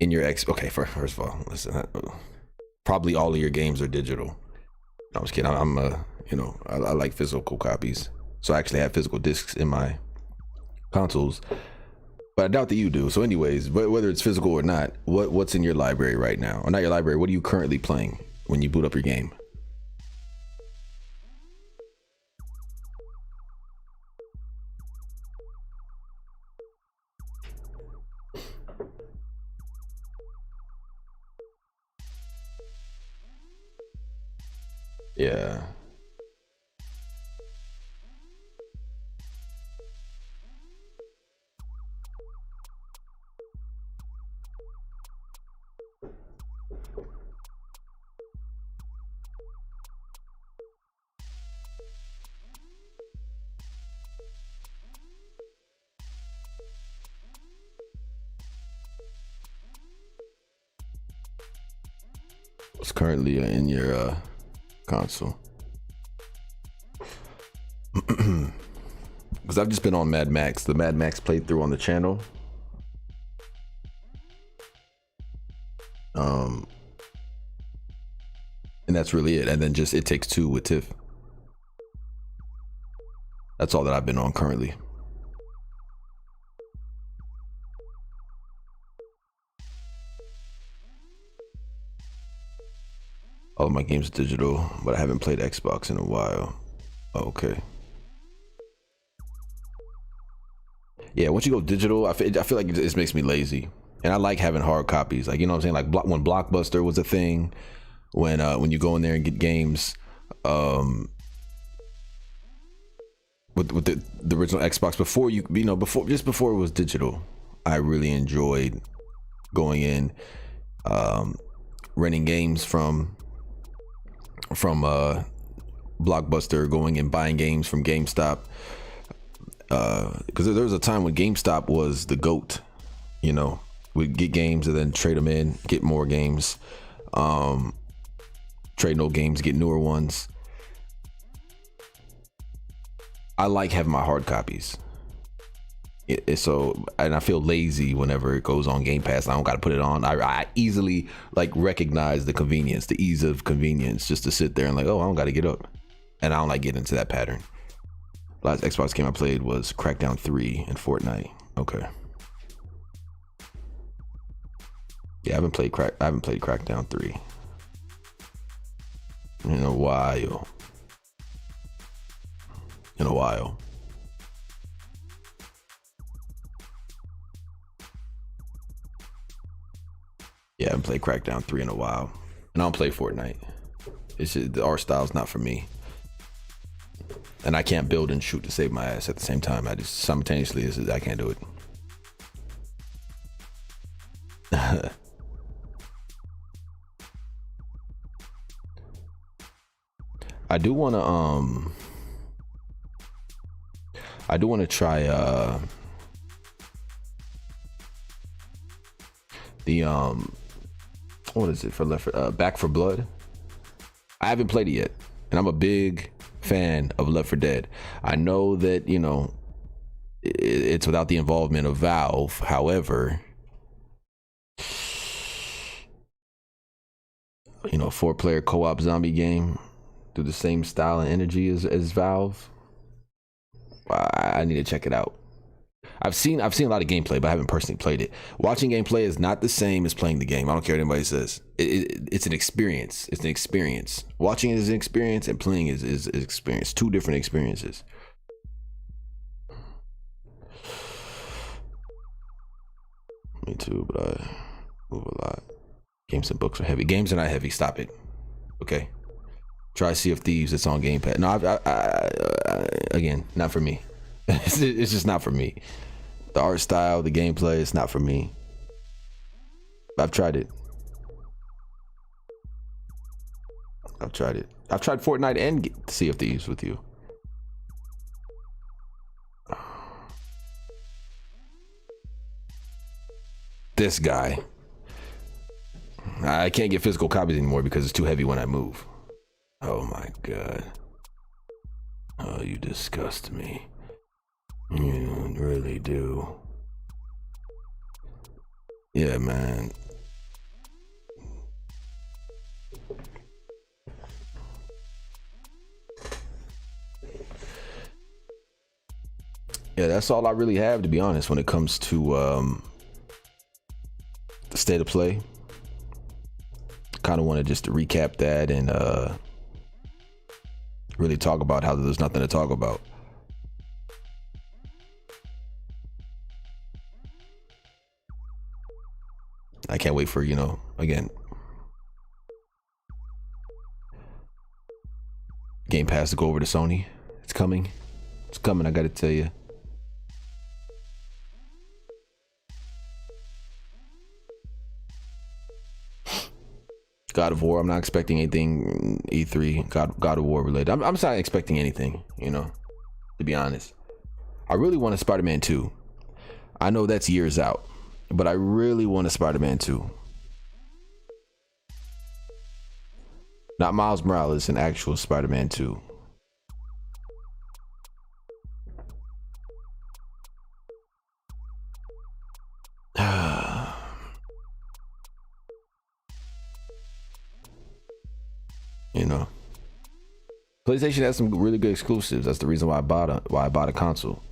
in your Okay, first of all, listen. Probably all of your games are digital. No, I'm just kidding. I like physical copies. So I actually have physical discs in my consoles, but I doubt that you do. So anyways, whether it's physical or not, what's in your library right now? Or not your library, what are you currently playing when you boot up your game? Yeah. What's currently in your console? Because I've just been on Mad Max, the Mad Max playthrough on the channel. And that's really it. And then just It Takes Two with Tiff. That's all that I've been on currently. All of my games are digital, but I haven't played Xbox in a while. Okay. Yeah, once you go digital, I feel like it just makes me lazy. And I like having hard copies. Like, you know what I'm saying? Like when Blockbuster was a thing, when you go in there and get games, with the original Xbox before before it was digital, I really enjoyed going in, renting games from Blockbuster, going and buying games from GameStop, because there was a time when GameStop was the GOAT. You know, we'd get games and then trade them in, get more games, trade no games, get newer ones. I like having my hard copies. And I feel lazy whenever it goes on Game Pass. I don't got to put it on. I easily like recognize the convenience, the ease of convenience, just to sit there and like, oh, I don't got to get up, and I don't like getting into that pattern. Last Xbox game I played was Crackdown 3 and Fortnite. Okay. Yeah, I haven't played Crackdown 3 in a while. Yeah, I haven't played Crackdown 3 in a while. And I don't play Fortnite. It's just, the art style's not for me. And I can't build and shoot to save my ass at the same time. I just simultaneously, I can't do it. I do want to try the what is it for Back 4 Blood. I haven't played it yet, and I'm a big fan of Left 4 Dead. I know that, you know, it's without the involvement of Valve. However, you know, 4-player co-op zombie game through the same style and energy as Valve. I need to check it out. I've seen a lot of gameplay, but I haven't personally played it. Watching gameplay is not the same as playing the game. I don't care what anybody says. It's an experience. It's an experience. Watching it is an experience, and playing is an experience. Two different experiences. Me too, but I move a lot. Games and books are heavy. Games are not heavy. Stop it. Okay. Try Sea of Thieves. It's on Game Pass. No, again, not for me. It's just not for me. The art style, the gameplay, it's not for me. I've tried it. I've tried Fortnite and Sea of Thieves with you. This guy. I can't get physical copies anymore because it's too heavy when I move. Oh my god. Oh, you disgust me. You really do. Yeah, man. Yeah, that's all I really have, to be honest, when it comes to the state of play. Kind of wanted just to recap that and really talk about how there's nothing to talk about. I can't wait for, you know, again, Game Pass to go over to Sony. It's coming. It's coming, I gotta tell you. God of War, I'm not expecting anything E3 God of War related. I'm not expecting anything, you know, to be honest. I really want a Spider-Man 2. I know that's years out, but I really want a Spider-Man 2. Not Miles Morales, an actual Spider-Man 2. You know, PlayStation has some really good exclusives. That's the reason why I bought a console.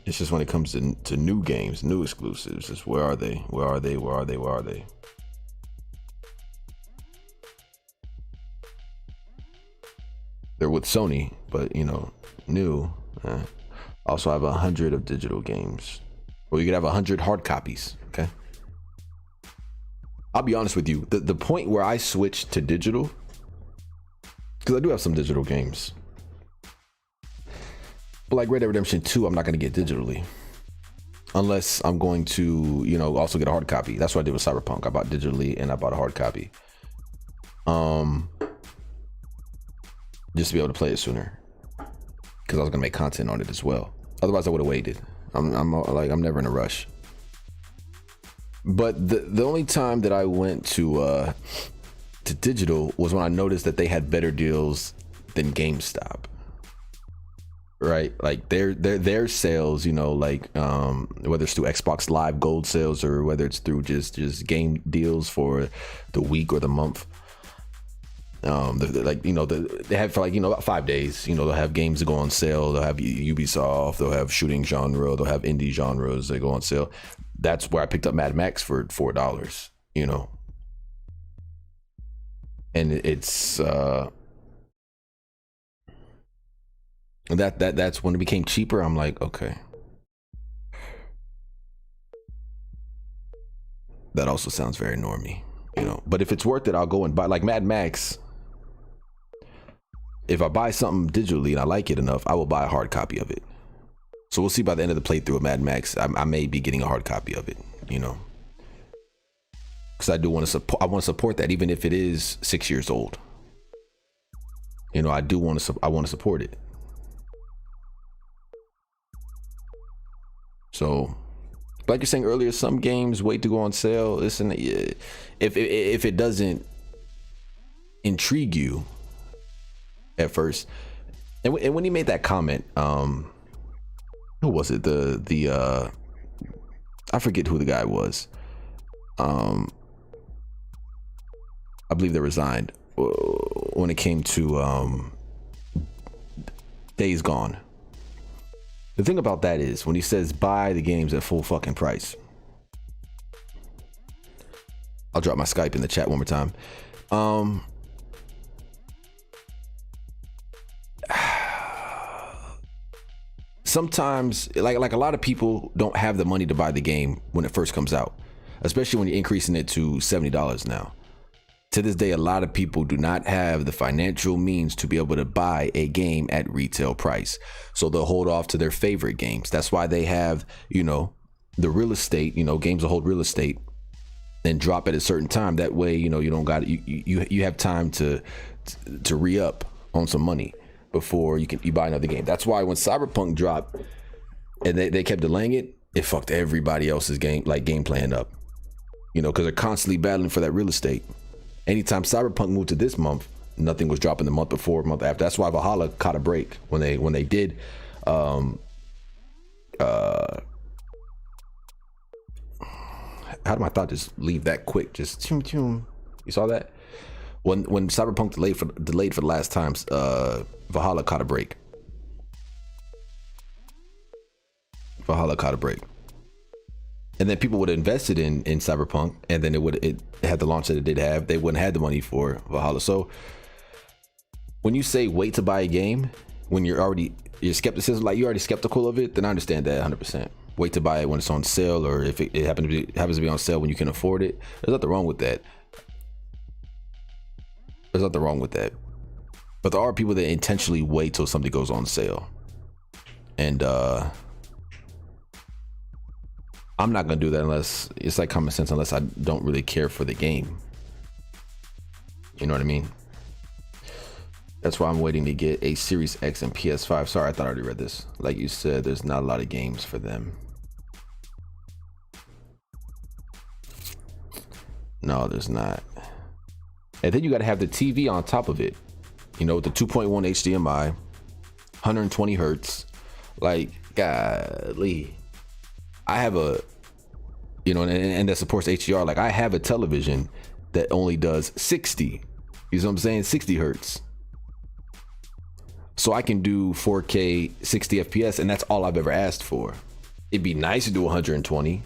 It's just when it comes to new games, new exclusives, just where are they? Where are they? Where are they? Where are they? They're with Sony, but you know, new. Also, I have 100 of digital games, or you could have 100 hard copies. Okay. I'll be honest with you. The point where I switched to digital, because I do have some digital games, but like Red Dead Redemption 2, I'm not going to get digitally unless I'm going to, you know, also get a hard copy. That's what I did with Cyberpunk. I bought digitally and I bought a hard copy, just to be able to play it sooner, because I was going to make content on it as well. Otherwise, I would have waited. I'm never in a rush. But the only time that I went to digital was when I noticed that they had better deals than GameStop. right? Like their sales, you know, like whether it's through Xbox Live Gold sales or whether it's through just game deals for the week or the month. Like, you know, they have for like, you know, about 5 days, you know, they'll have games that go on sale. They'll have Ubisoft, they'll have shooting genre, they'll have indie genres that go on sale. That's where I picked up Mad Max for $4, you know. And it's that's when it became cheaper. I'm like, okay, that also sounds very normy, you know. But if it's worth it, I'll go and buy. Like Mad Max, if I buy something digitally and I like it enough, I will buy a hard copy of it. So we'll see by the end of the playthrough of Mad Max, I may be getting a hard copy of it, you know, because I do want to support. I want to support that, even if it is 6 years old. You know, I do want to. I want to support it. So, like you're saying earlier, some games wait to go on sale. Listen, if it doesn't intrigue you at first, and when he made that comment, who was it? The I forget who the guy was. I believe they resigned when it came to Days Gone. The thing about that is when he says buy the games at full fucking price. I'll drop my Skype in the chat one more time. Sometimes, like a lot of people don't have the money to buy the game when it first comes out, especially when you're increasing it to $70 now. To this day, a lot of people do not have the financial means to be able to buy a game at retail price. So they'll hold off to their favorite games. That's why they have, you know, the real estate, you know, games will hold real estate and drop at a certain time. That way, you know, you don't got you have time to re-up on some money before you buy another game. That's why when Cyberpunk dropped and they kept delaying it, it fucked everybody else's game plan up. You know, because they're constantly battling for that real estate. Anytime Cyberpunk moved to this month, nothing was dropping the month before, month after. That's why Valhalla caught a break when they did. How did my thought just leave that quick? Just choom choom. You saw that? When Cyberpunk delayed for the last time, Valhalla caught a break. Valhalla caught a break. And then people would have invested in Cyberpunk, and then it had the launch that it did have. They wouldn't have the money for Valhalla. So when you say wait to buy a game, when you're skepticism, like you're already skeptical of it, then I understand that 100%. Wait to buy it when it's on sale, or if it happens to be on sale when you can afford it. There's nothing wrong with that. There's nothing wrong with that. But there are people that intentionally wait till something goes on sale, and I'm not gonna do that unless it's like common sense, unless I don't really care for the game. You know what I mean? That's why I'm waiting to get a Series X and PS5. Sorry, I thought I already read this. Like you said, there's not a lot of games for them. No, there's not. And then you gotta have the TV on top of it. You know, with the 2.1 HDMI, 120 hertz. Like, golly. I have a, you know, and that supports HDR. Like I have a television that only does 60. You know what I'm saying? 60 hertz. So I can do 4K 60 FPS, and that's all I've ever asked for. It'd be nice to do 120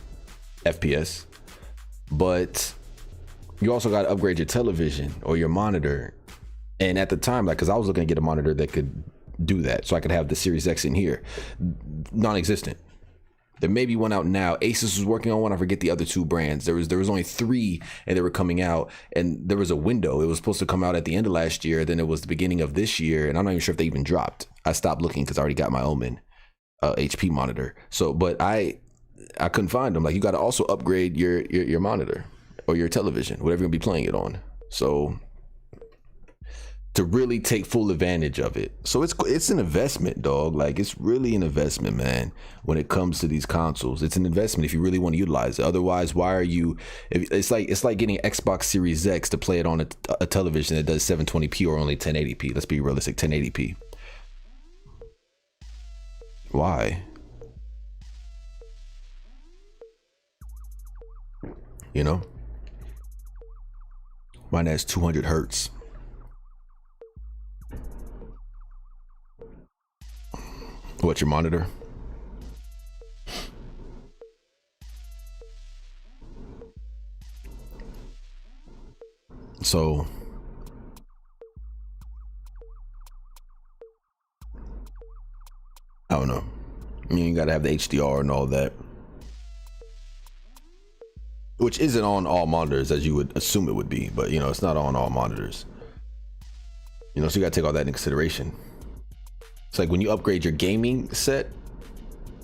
FPS, but you also got to upgrade your television or your monitor. And at the time, like, cause I was looking to get a monitor that could do that, so I could have the Series X in here. Non-existent. There may be one out now. Asus was working on one. I forget the other two brands. There was only 3, and they were coming out, and there was a window. It was supposed to come out at the end of last year. Then it was the beginning of this year, and I'm not even sure if they even dropped. I stopped looking because I already got my Omen HP monitor. So, but I couldn't find them. Like, you got to also upgrade your monitor or your television, whatever you're gonna be playing it on. So, to really take full advantage of it. So it's an investment, dog. Like, it's really an investment, man. When it comes to these consoles, it's an investment if you really want to utilize it. Otherwise, why are you? It's like getting Xbox Series X to play it on a television that does 720p or only 1080p. Let's be realistic, 1080p. Why? You know? Mine has 200 hertz. What's your monitor? So I don't know. I mean, you gotta have the HDR and all that, which isn't on all monitors as you would assume it would be, but you know, it's not on all monitors. You know, so you gotta take all that into consideration. It's like when you upgrade your gaming set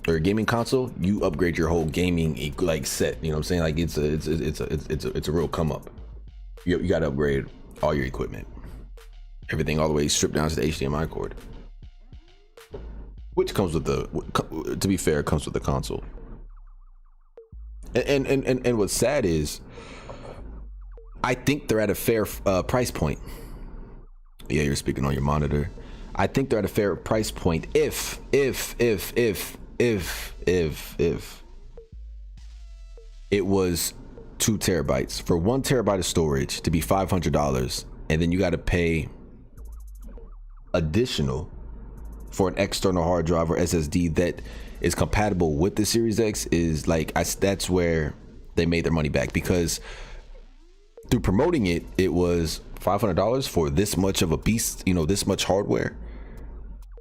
or a gaming console, you upgrade your whole gaming like set. You know what I'm saying? Like it's a real come up. You gotta upgrade all your equipment, everything all the way stripped down to the HDMI cord, which comes with the, to be fair, comes with the console. And what's sad is, I think they're at a fair price point. Yeah, you're speaking on your monitor. I think they're at a fair price point if it was 2 terabytes. For 1 terabyte of storage to be $500, and then you got to pay additional for an external hard drive or SSD that is compatible with the Series X, is like, that's where they made their money back, because through promoting it, it was $500 for this much of a beast, you know, this much hardware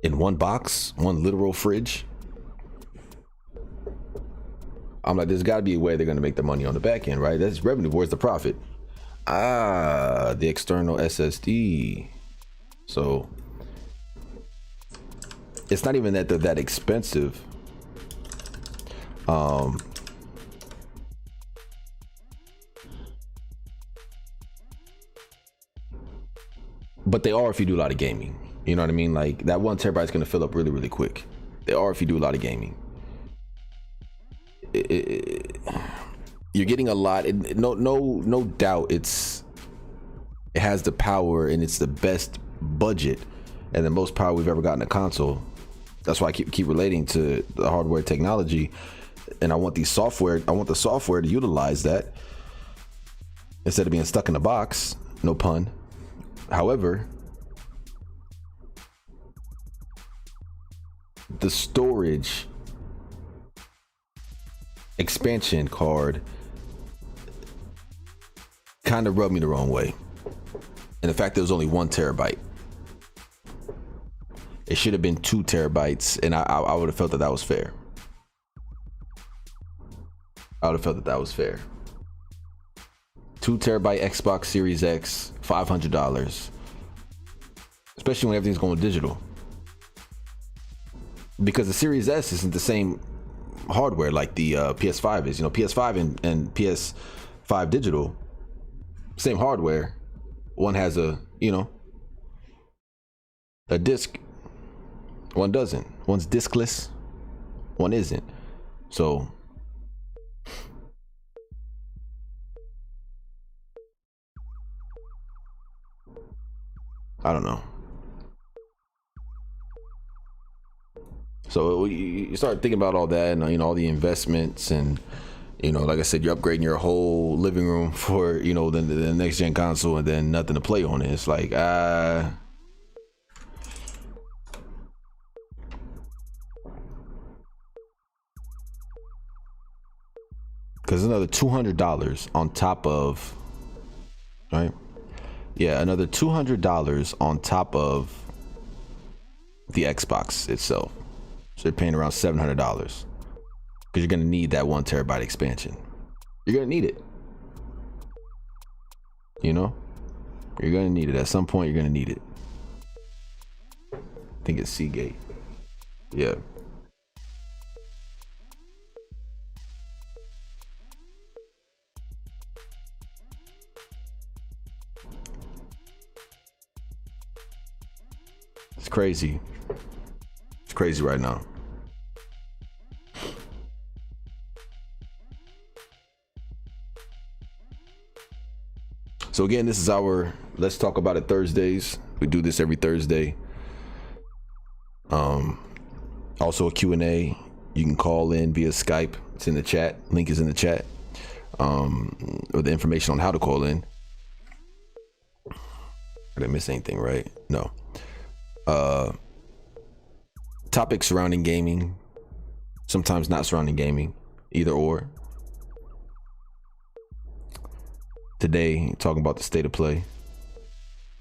in one box, one literal fridge. I'm like, there's got to be a way they're going to make the money on the back end, right? That's revenue. Where's the profit? The external SSD. So it's not even that they're that expensive. But they are if you do a lot of gaming. You know what I mean? Like that 1 terabyte is going to fill up really, really quick. They are if you do a lot of gaming. You're getting a lot. No doubt it has the power, and it's the best budget and the most power we've ever gotten a console. That's why I keep relating to the hardware technology, and I want the software to utilize that instead of being stuck in a box. No pun. However, the storage expansion card kind of rubbed me the wrong way. And the fact that it was only 1 terabyte. It should have been 2 terabytes, and I would have felt that was fair. I would have felt that was fair. 2 terabyte Xbox Series X, $500. Especially when everything's going digital. Because the Series S isn't the same hardware like the PS5 is. You know, PS5 and PS5 digital, same hardware. One has a disc. One doesn't. One's discless. One isn't. So I don't know. So you start thinking about all that, and you know, all the investments, and you know, like I said, you're upgrading your whole living room for, you know, the next gen console, and then nothing to play on it. It's like because another $200 on top of, right? Yeah, another $200 on top of the Xbox itself. So you're paying around $700 because you're going to need that 1 terabyte expansion. You're going to need it. You know, you're going to need it at some point. You're going to need it. I think it's Seagate. Yeah. It's crazy. It's crazy right now. So again, this is our Let's Talk About It Thursdays. We do this every Thursday. Also a Q&A. You can call in via Skype. It's in the chat. Link is in the chat. Or the information on how to call in. Did I miss anything, right? No. Topics surrounding gaming. Sometimes not surrounding gaming. Either or. Today, talking about the state of play.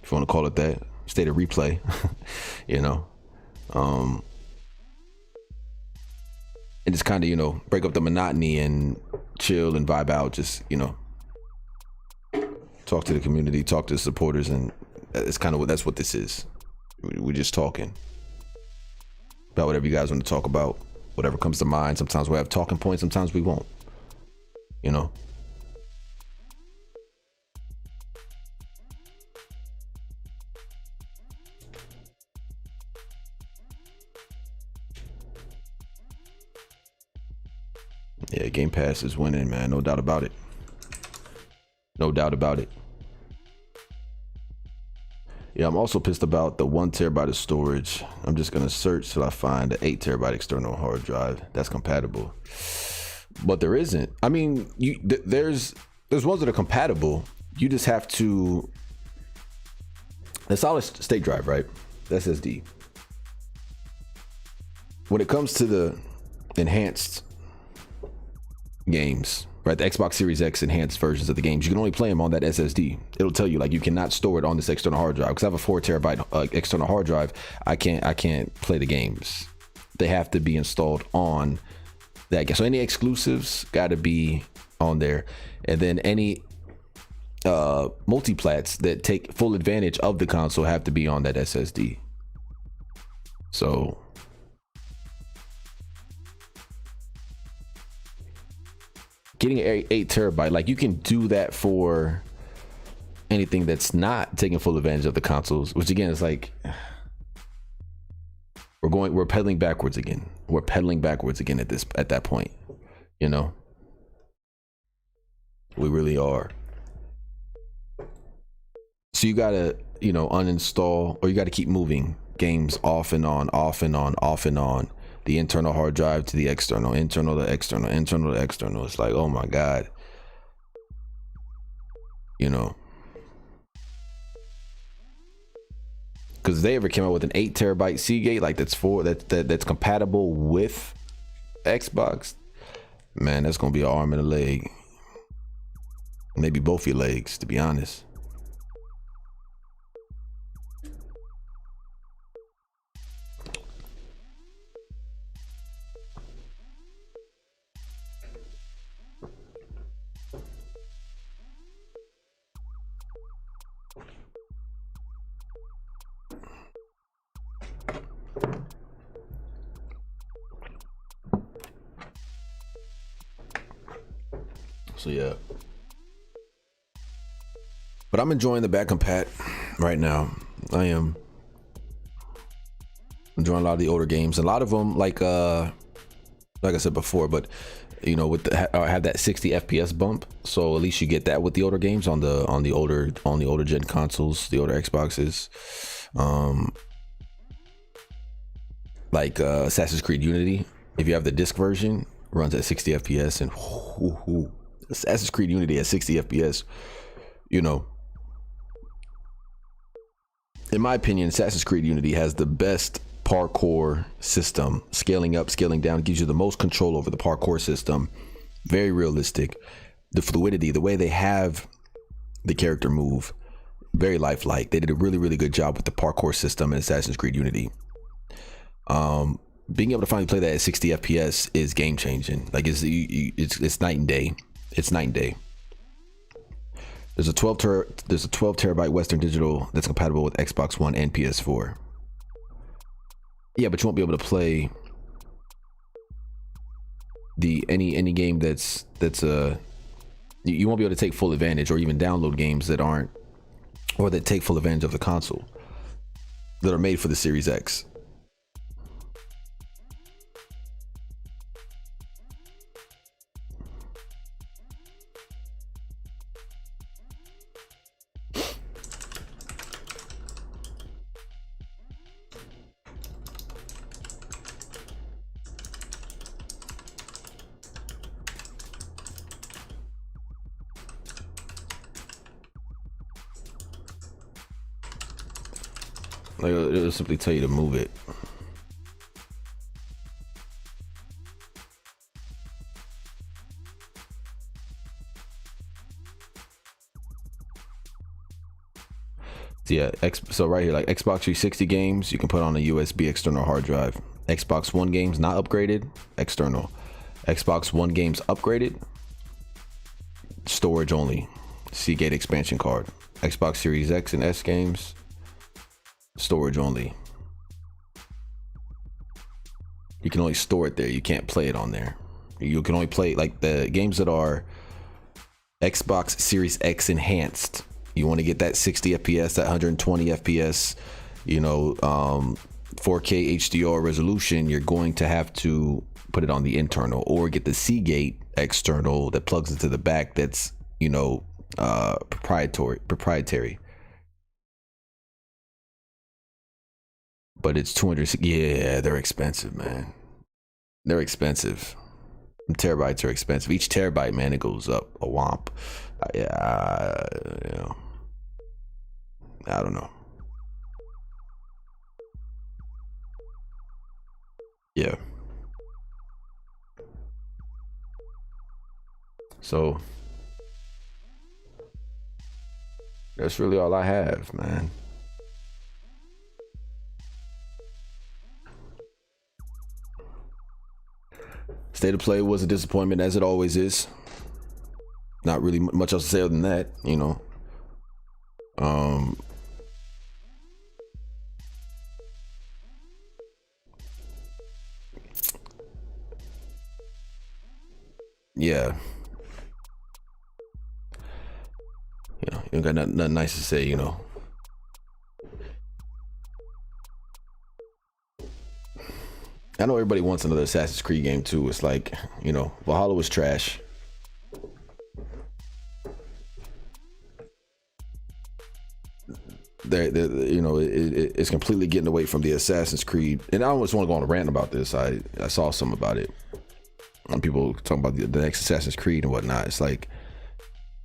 If you want to call it that. State of replay. You know. And just kind of, you know, break up the monotony and chill and vibe out. Just, you know, talk to the community, talk to the supporters, and it's kind of that's what this is. We're just talking about whatever you guys want to talk about, whatever comes to mind. Sometimes we'll have talking points, sometimes we won't, you know. Yeah, Game Pass is winning, man. No doubt about it. No doubt about it. Yeah, I'm also pissed about the 1 terabyte of storage. I'm just gonna search till I find the 8 terabyte external hard drive that's compatible. But there isn't. I mean, there's ones that are compatible. You just have to. The solid state drive, right? The SSD. When it comes to the enhanced games, right, the Xbox Series X enhanced versions of the games, you can only play them on that SSD. It'll tell you like you cannot store it on this external hard drive. Because I have a 4 terabyte external hard drive, I can't play the games. They have to be installed on that. So any exclusives got to be on there, and then any multiplats that take full advantage of the console have to be on that SSD. So getting an 8 terabyte, like you can do that for anything that's not taking full advantage of the consoles, which again is like we're pedaling backwards again. We're pedaling backwards again at that point, you know. We really are. So you gotta, you know, uninstall, or you gotta keep moving games off and on, off and on, off and on. The internal hard drive to the external, internal to external, internal to external. It's like, oh my God. You know. Because if they ever came out with an 8 terabyte Seagate, like that's compatible with Xbox, man, that's gonna be an arm and a leg. Maybe both your legs, to be honest. So yeah, but I'm enjoying the back compat right now. I am enjoying a lot of the older games. A lot of them, like I said before, but you know, with have that 60 FPS bump, so at least you get that with the older games on the older gen consoles, the older Xboxes. Like Assassin's Creed Unity, if you have the disc version, runs at 60 FPS, and Assassin's Creed Unity at 60 FPS, you know, in my opinion, Assassin's Creed Unity has the best parkour system. Scaling up, scaling down, gives you the most control over the parkour system. Very realistic. The fluidity, the way they have the character move, very lifelike. They did a really, really good job with the parkour system in Assassin's Creed Unity. Being able to finally play that at 60 FPS is game changing. Like it's night and day. It's night and day. There's a 12 terabyte Western Digital that's compatible with Xbox One and PS4. Yeah, but you won't be able to play any game that's you won't be able to take full advantage, or even download games that aren't, or that take full advantage of the console, that are made for the Series X. Like it'll simply tell you to move it. So yeah, so right here, like Xbox 360 games, you can put on a USB external hard drive. Xbox One games not upgraded, external. Xbox One games upgraded, storage only, Seagate expansion card. Xbox Series X and S games, storage only. You can only store it there. You can't play it on there. You can only play like the games that are Xbox Series X enhanced. You want to get that 60 FPS, that 120 FPS, you know, 4K HDR resolution, you're going to have to put it on the internal or get the Seagate external that plugs into the back that's, you know, proprietary. But it's 200. Yeah, they're expensive, man. They're expensive. Terabytes are expensive. Each terabyte, man, it goes up a womp. Yeah, you know, I don't know. Yeah. So that's really all I have, man. State of play was a disappointment, as it always is. Not really much else to say other than that, you know. Yeah. You know, you got nothing nice to say, you know. I know everybody wants another Assassin's Creed game too. It's like, you know, Valhalla was trash. You know, it's completely getting away from the Assassin's Creed. And I always want to go on a rant about this. I saw some about it. And people talking about the next Assassin's Creed and whatnot. It's like,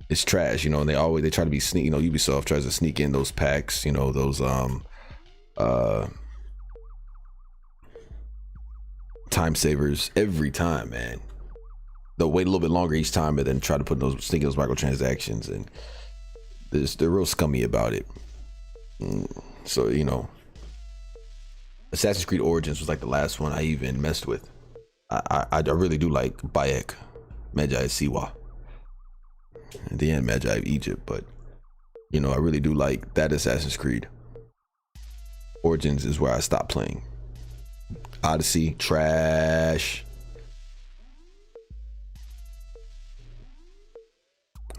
it's trash, you know, and they try to be sneak, you know, Ubisoft tries to sneak in those packs, you know, those time savers every time, man. They'll wait a little bit longer each time and then try to put sneak those microtransactions, and they're real scummy about it. So, you know, Assassin's Creed Origins was like the last one I even messed with. I really do like Bayek, Magi Siwa, at the end Magi of Egypt, but you know, I really do like that Assassin's Creed. Origins is where I stopped playing. Odyssey, trash.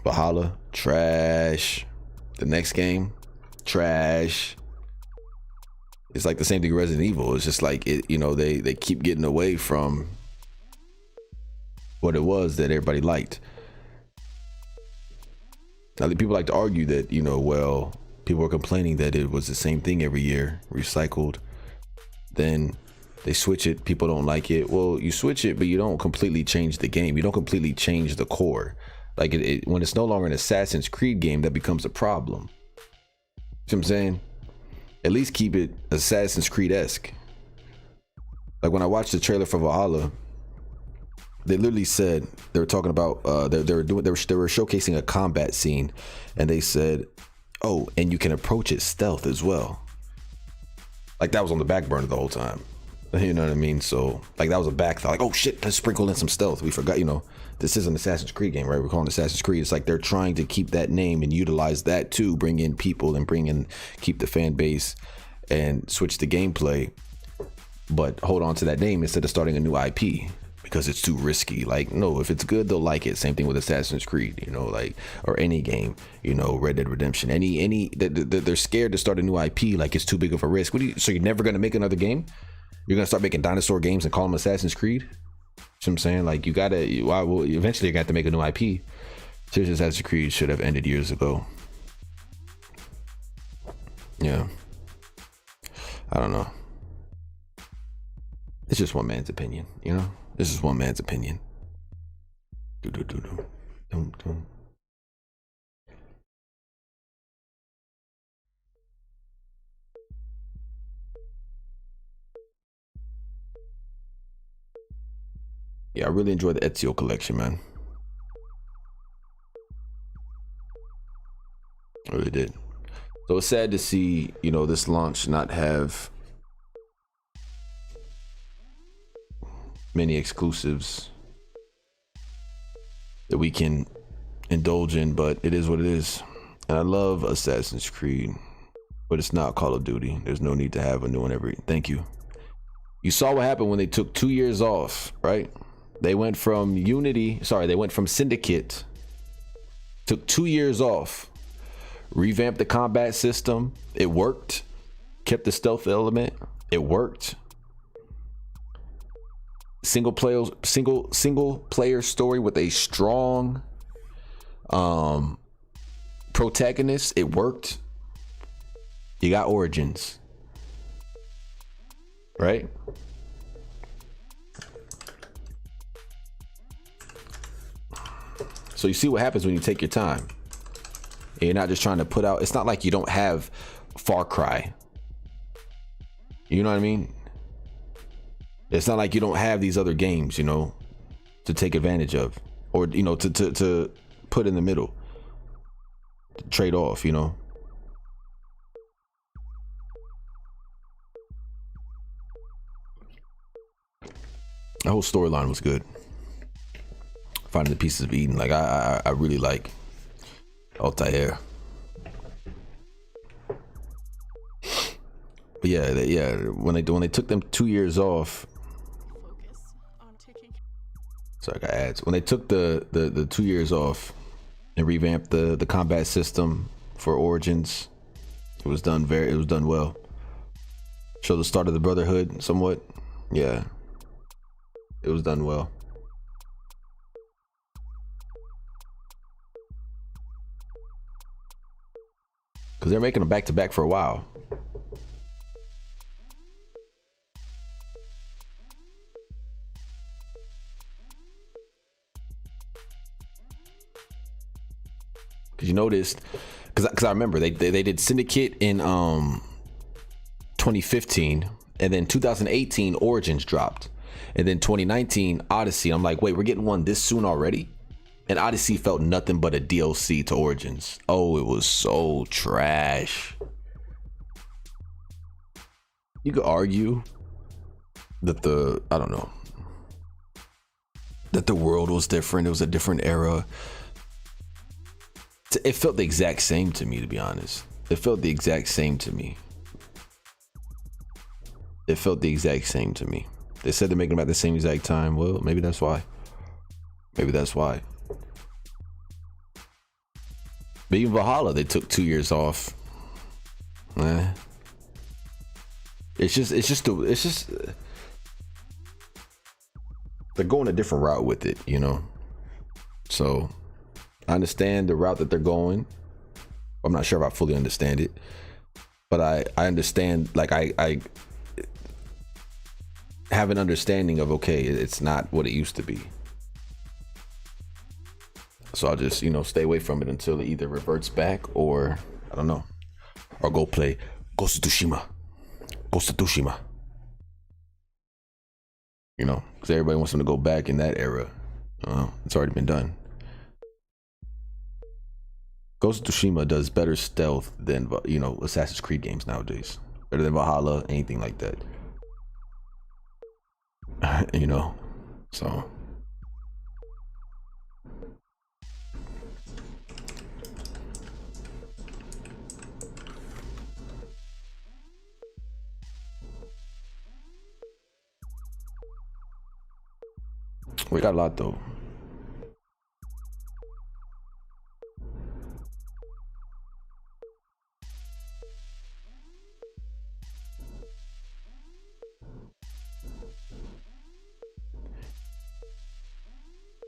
Valhalla, trash. The next game, trash. It's like the same thing with Resident Evil. It's just like it, you know, they keep getting away from what it was that everybody liked. Now, people like to argue that, you know, well, people are complaining that it was the same thing every year, recycled. Then they switch it, people don't like it. Well, you switch it, but you don't completely change the game. You don't completely change the core. Like when it's no longer an Assassin's Creed game, that becomes a problem. You know what I'm saying? At least keep it Assassin's Creed-esque. Like when I watched the trailer for Valhalla, they literally said, they were talking about they were showcasing a combat scene, and they said, oh, and you can approach it stealth as well. Like that was on the back burner the whole time. You know what I mean? So like that was a back thought, like, oh shit, let's sprinkle in some stealth. We forgot, you know, this is an Assassin's Creed game, right? We're calling it Assassin's Creed. It's like they're trying to keep that name and utilize that to bring in people and keep the fan base and switch the gameplay, but hold on to that name instead of starting a new IP because it's too risky. Like, no, if it's good, they'll like it. Same thing with Assassin's Creed, you know, like, or any game, you know, Red Dead Redemption, they're scared to start a new IP. Like it's too big of a risk. So you're never going to make another game? You're gonna start making dinosaur games and call them Assassin's Creed? You know what I'm saying? Like eventually you're gonna have to make a new IP. Seriously, Assassin's Creed should have ended years ago. Yeah. I don't know. It's just one man's opinion, you know? This is one man's opinion. Yeah, I really enjoyed the Ezio collection, man. I really did. So it's sad to see, you know, this launch not have many exclusives that we can indulge in, but it is what it is. And I love Assassin's Creed, but it's not Call of Duty. There's no need to have a new one every. Thank you. You saw what happened when they took 2 years off, right? They went from Syndicate, took 2 years off, revamped the combat system. It worked. Kept the stealth element. It worked. Single player story with a strong protagonist. It worked. You got Origins, right? So you see what happens when you take your time. And you're not just trying to put out. It's not like you don't have Far Cry. You know what I mean? It's not like you don't have these other games, you know, to take advantage of, or, you know, to put in the middle, to trade off, you know. The whole storyline was good. Finding the pieces of Eden, like I really like Altair. But yeah, when they took them 2 years off. Sorry, I got ads. When they took the 2 years off and revamped the combat system for Origins, it was done well. Show the start of the Brotherhood somewhat. Yeah, it was done well. Because they're making them back to back for a while. Because you noticed, because I remember they did Syndicate in 2015, and then 2018 Origins dropped, and then 2019 Odyssey. I'm like, wait, we're getting one this soon already? And Odyssey felt nothing but a DLC to Origins. Oh, it was so trash. You could argue that that the world was different. It was a different era. It felt the exact same to me, to be honest. It felt the exact same to me. They said they're making them at the same exact time. Well, maybe that's why. But even Valhalla, they took 2 years off. It's just they're going a different route with it, you know. So I understand the route that they're going. I'm not sure if I fully understand it, but I understand, like I have an understanding of, okay, it's not what it used to be. So I'll just, you know, stay away from it until it either reverts back or, I don't know, or go play Ghost of Tsushima. You know, because everybody wants them to go back in that era. It's already been done. Ghost of Tsushima does better stealth than, you know, Assassin's Creed games nowadays. Better than Valhalla, anything like that. You know, so. We got a lot though.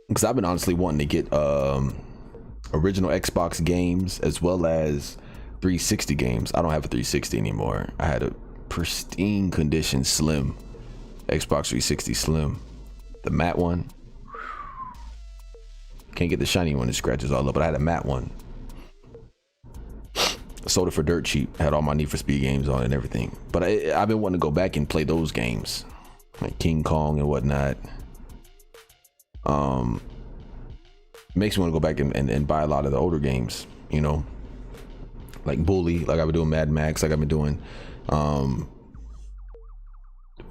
Because I've been honestly wanting to get original Xbox games as well as 360 games. I don't have a 360 anymore. I had a pristine condition Slim Xbox 360 Slim, the matte one. Can't get the shiny one, it scratches all up, but I had a matte one. Sold it for dirt cheap. Had all my Need for Speed games on and everything. But I've been wanting to go back and play those games, like King Kong and whatnot. Makes me want to go back and buy a lot of the older games, you know, like Bully, like I've been doing Mad Max, like I've been doing what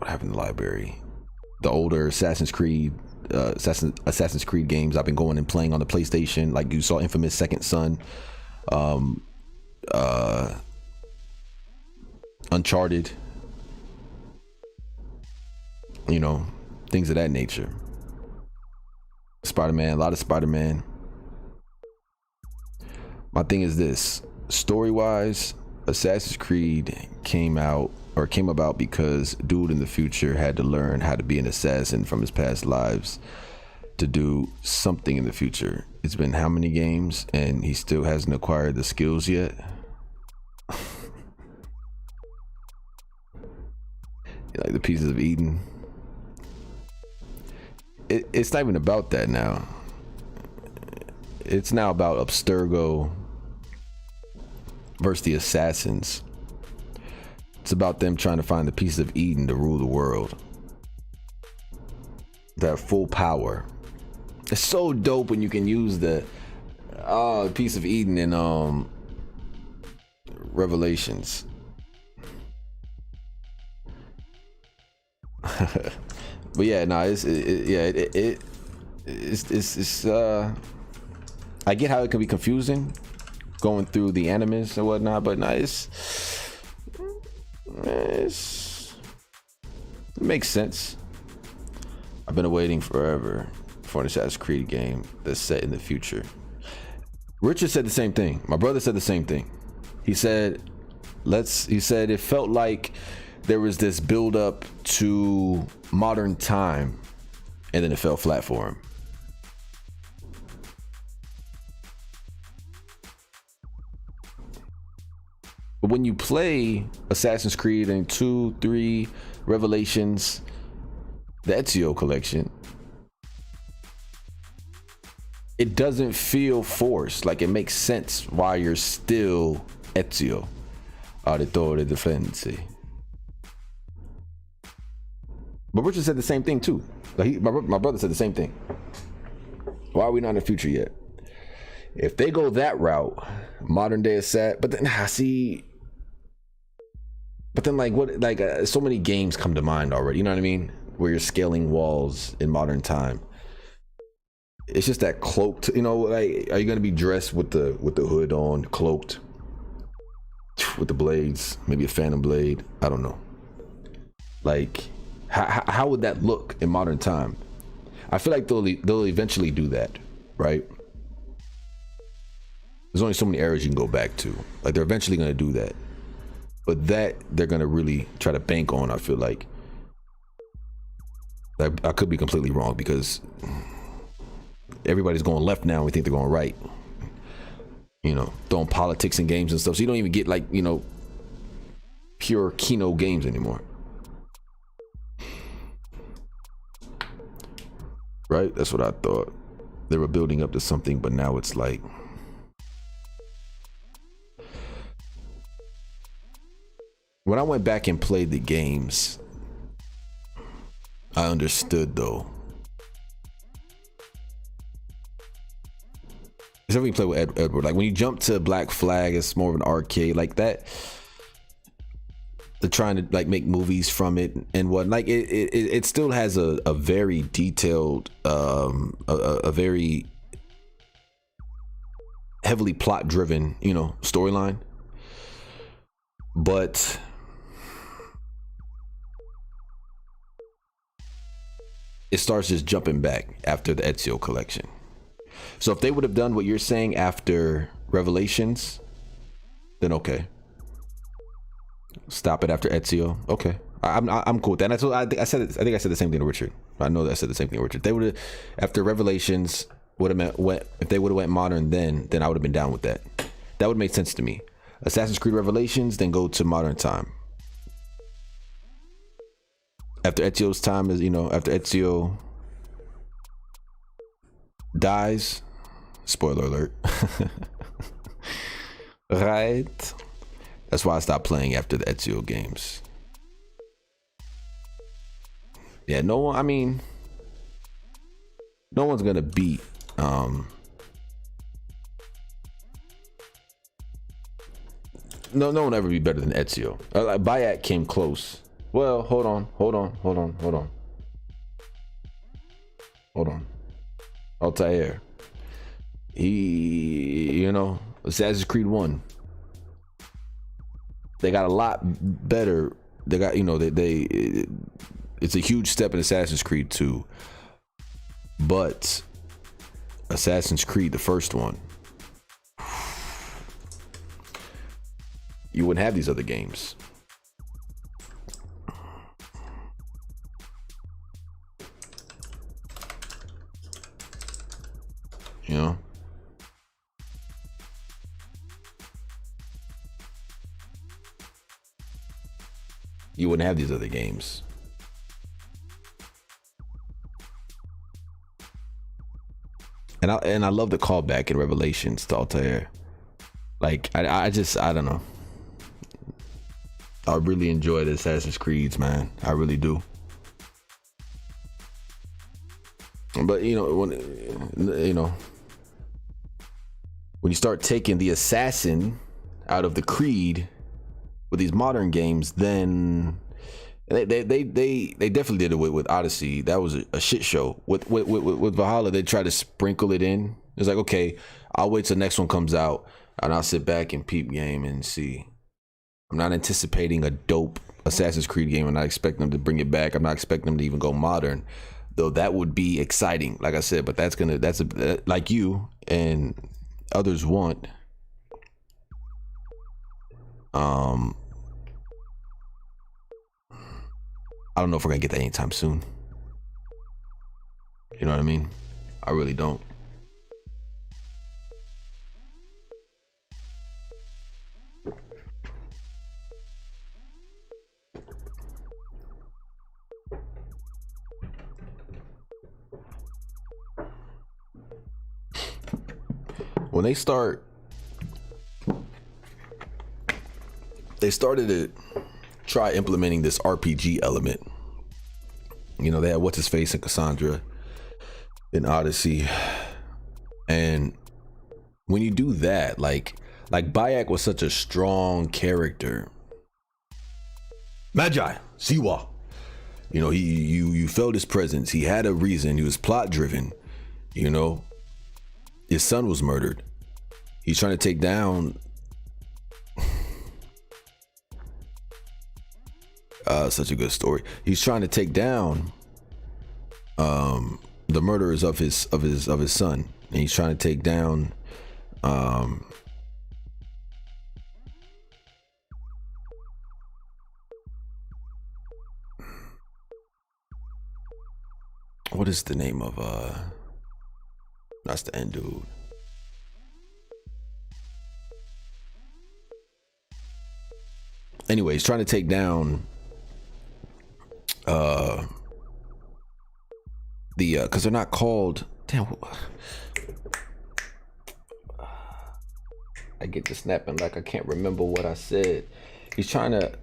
happened in the library, the older Assassin's Creed games. I've been going and playing on the PlayStation, like you saw Infamous Second Son, Uncharted, you know, things of that nature. Spider-Man, a lot of Spider-Man. My thing is this: story-wise, Assassin's Creed came about because dude in the future had to learn how to be an assassin from his past lives to do something in the future. It's been how many games and he still hasn't acquired the skills yet? Like the pieces of Eden. It's not even about that now. It's now about Abstergo versus the assassins. It's about them trying to find the pieces of Eden to rule the world. That full power. It's so dope when you can use the piece of Eden in Revelations. But yeah, no, it's I get how it can be confusing going through the animes and whatnot, but no, it makes sense. I've been waiting forever for an Assassin's Creed game that's set in the future. Richard said the same thing. My brother said the same thing. He said it felt like there was this build up to modern time and then it fell flat for him. But when you play Assassin's Creed and 2, 3, Revelations, the Ezio collection, it doesn't feel forced. Like it makes sense why you're still Ezio, Auditore Defense. But Richard said the same thing too. Like my brother said the same thing. Why are we not in the future yet? If they go that route, modern day is sad. But then so many games come to mind already. You know what I mean? Where you're scaling walls in modern time. It's just that cloaked. You know, like, are you gonna be dressed with the hood on, cloaked, with the blades? Maybe a phantom blade. I don't know. Like, how would that look in modern time? I feel like they'll eventually do that, right? There's only so many eras you can go back to. Like, they're eventually going to do that, but that they're going to really try to bank on. I feel like I could be completely wrong because everybody's going left now and we think they're going right. You know, throwing politics in games and stuff, so you don't even get, like, you know, pure Kino games anymore. Right? That's what I thought. They were building up to something, but now it's like, when I went back and played the games, I understood though. Except when you play with Edward, like when you jump to Black Flag, it's more of an arcade like that. They're trying to like make movies from it and what, like it still has a very detailed, a very heavily plot driven, you know, storyline. But it starts just jumping back after the Ezio collection. So if they would have done what you're saying after Revelations, then okay. Stop it after Ezio. Okay, I'm cool with that. I think I said the same thing to Richard. I know that I said the same thing to Richard. They would have, after Revelations, would have meant if they would have went modern, then I would have been down with that. That would make sense to me. Assassin's Creed Revelations, then go to modern time. After Ezio's time is, you know, after Ezio dies, spoiler alert. Right? That's why I stopped playing after the Ezio games. Yeah, no one, I mean, no one's gonna beat no one will ever be better than Ezio. Bayek came close. Well, hold on. Altair. Assassin's Creed 1. They got a lot better. They got, it's a huge step in Assassin's Creed 2. But Assassin's Creed, the first one, you wouldn't have these other games. You know? You wouldn't have these other games. And I love the callback in Revelations to Altair. Like, I don't know. I really enjoy the Assassin's Creeds, man. I really do. But when you start taking the assassin out of the Creed with these modern games, then they definitely did it with Odyssey. That was a shit show. With Valhalla, they tried to sprinkle it in. It's like, okay, I'll wait till the next one comes out and I'll sit back and peep game and see. I'm not anticipating a dope Assassin's Creed game. I'm not expecting them to bring it back. I'm not expecting them to even go modern, though that would be exciting, like I said. But that's like you and others want. I don't know if we're gonna get that anytime soon. You know what I mean? I really don't. When they started to try implementing this RPG element. They had what's his face and Cassandra in Odyssey, and when you do that, like Bayek was such a strong character. Magi, Siwa. You felt his presence. He had a reason. He was plot driven. His son was murdered. He's trying to take down such a good story. He's trying to take down the murderers of his son, and he's trying to take down what is the name of that's the end dude. Anyway, he's trying to take down because they're not called. Damn, I get to snapping like I can't remember what I said. He's trying to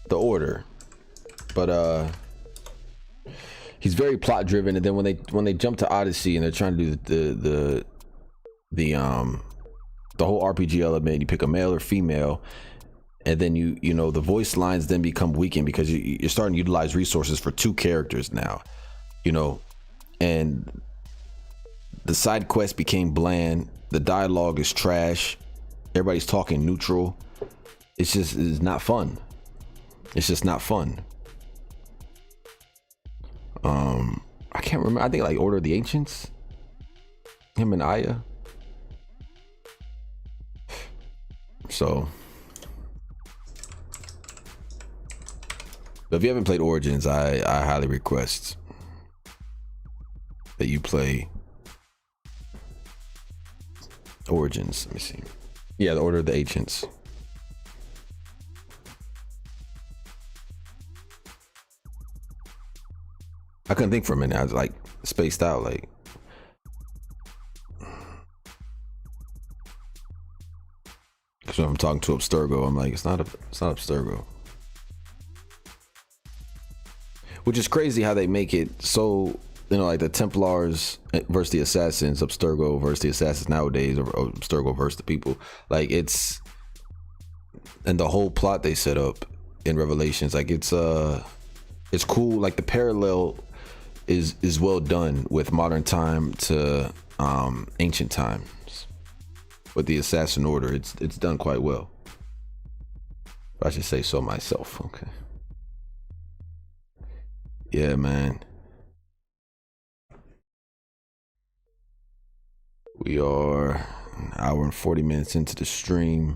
the order, but he's very plot driven. And then when they jump to Odyssey and they're trying to do the whole RPG element, you pick a male or female, and then the voice lines then become weakened because you're starting to utilize resources for two characters now, and the side quest became bland. The dialogue is trash. Everybody's talking neutral. It's not fun. It's just not fun. I can't remember. I think like Order of the Ancients. Him and Aya. So, but if you haven't played Origins, I highly request that you play Origins. Let me see. Yeah, the Order of the Ancients. I couldn't think for a minute. I was like spaced out. Like, because when I'm talking to Abstergo, I'm like, it's not Abstergo. which is crazy how they make it so, you know, like the Templars versus the Assassins, Abstergo versus the Assassins nowadays, or Abstergo versus the people. Like it's, and the whole plot they set up in Revelations, like it's cool. Like the parallel is well done with modern time to ancient times. With the Assassin Order, it's done quite well. I should say so myself. Okay. Yeah, man. We are an hour and 40 minutes into the stream.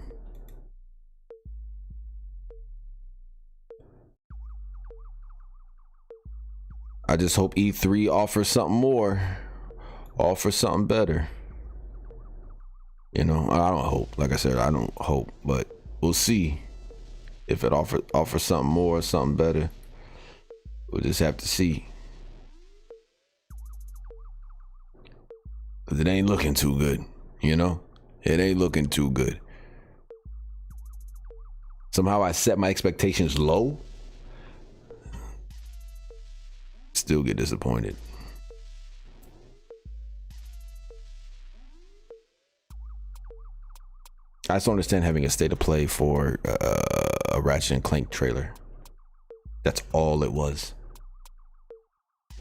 I just hope E3 offers something more, offers something better. You know, I don't hope. Like I said, I don't hope, but we'll see if it offers something more, something better. We'll just have to see. But it ain't looking too good, you know? It ain't looking too good. Somehow I set my expectations low. Still get disappointed. I just don't understand having a state of play for a Ratchet and Clank trailer. That's all it was.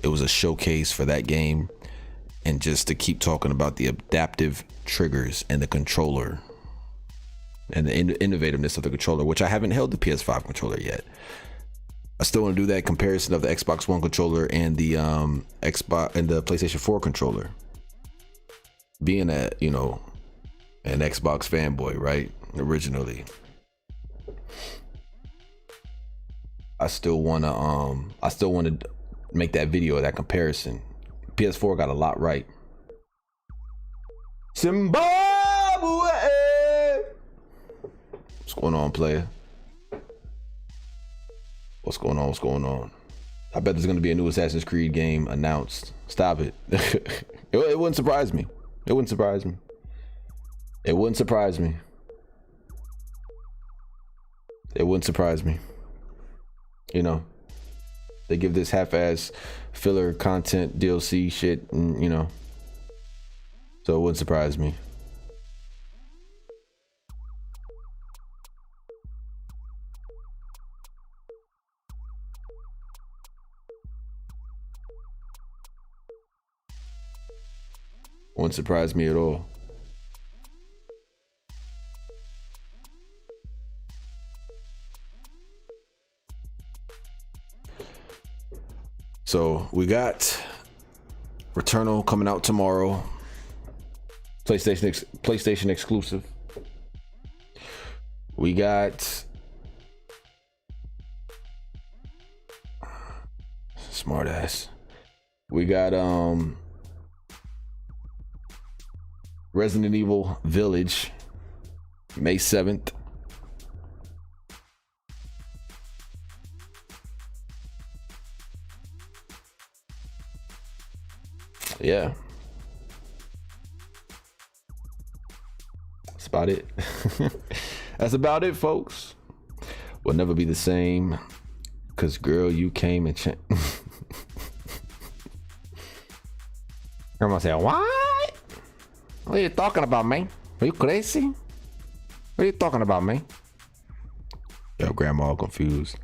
It was a showcase for that game, and just to keep talking about the adaptive triggers and the controller and the innovativeness of the controller, which I haven't held the PS5 controller yet. I still want to do that comparison of the Xbox One controller and the Xbox and the PlayStation 4 controller. Being a, you know, an Xbox fanboy, right? Originally, I still want to make that video of that comparison. PS4 got a lot right. Zimbabwe. What's going on, player? What's going on? What's going on? I bet there's going to be a new Assassin's Creed game announced. Stop it. It wouldn't surprise me. It wouldn't surprise me. It wouldn't surprise me. It wouldn't surprise me. You know, they give this half-ass filler content DLC shit, and, you know, so it wouldn't surprise me. Wouldn't surprise me at all. So we got Returnal coming out tomorrow. PlayStation exclusive. We got smart ass. We got Resident Evil Village, May 7th. Yeah. That's about it. That's about it, folks. We'll never be the same. Cause girl, you came and changed. Grandma said, what? What are you talking about, man? Are you crazy? What are you talking about, man? Yo, grandma all confused.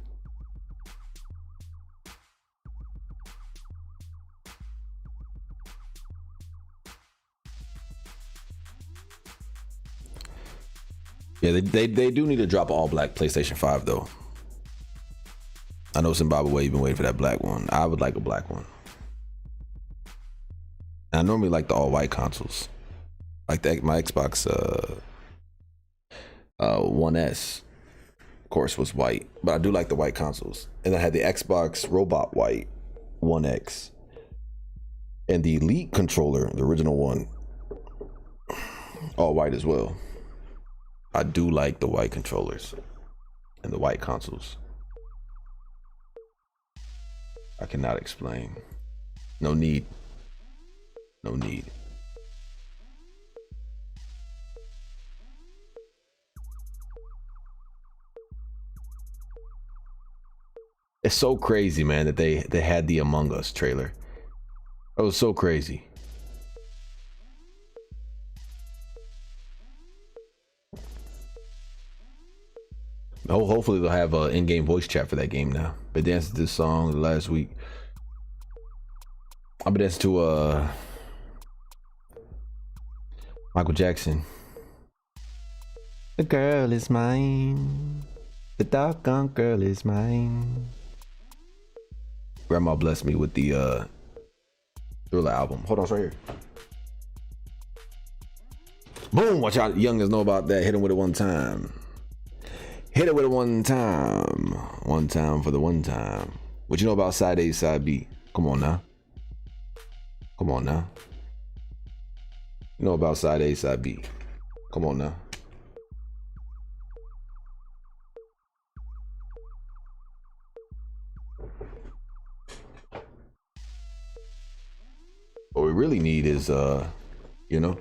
Yeah, they do need to drop an all black PlayStation 5 though. I know Zimbabwe, you've been waiting for that black one. I would like a black one. I normally like the all white consoles. Like that, my Xbox One S, of course, was white, but I do like the white consoles. And I had the Xbox Robot White One X, and the Elite controller, the original one, all white as well. I do like the white controllers and the white consoles. I cannot explain. No need. No need. It's so crazy, man, that they had the Among Us trailer. That was so crazy. Hopefully they'll have an in-game voice chat for that game now. Been dancing to this song last week. I've been dancing to Michael Jackson. The girl is mine. The doggone girl is mine. Grandma blessed me with the Thriller album. Hold on, it's right here. Boom! Watch out, youngins know about that. Hit him with it one time. Hit it with it one time. One time for the one time. What you know about side A, side B? Come on now. Come on now. You know about side A, side B. Come on now. What we really need is you know,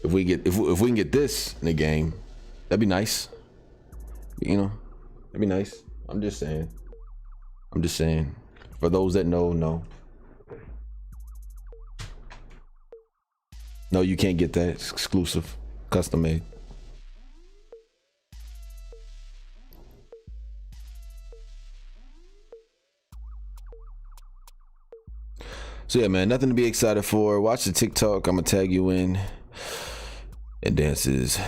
if we can get this in the game, that'd be nice. You know, that'd be nice. I'm just saying. For those that know. No, you can't get that. It's exclusive, custom made. So yeah, man, nothing to be excited for. Watch the TikTok. I'm gonna tag you in. And dances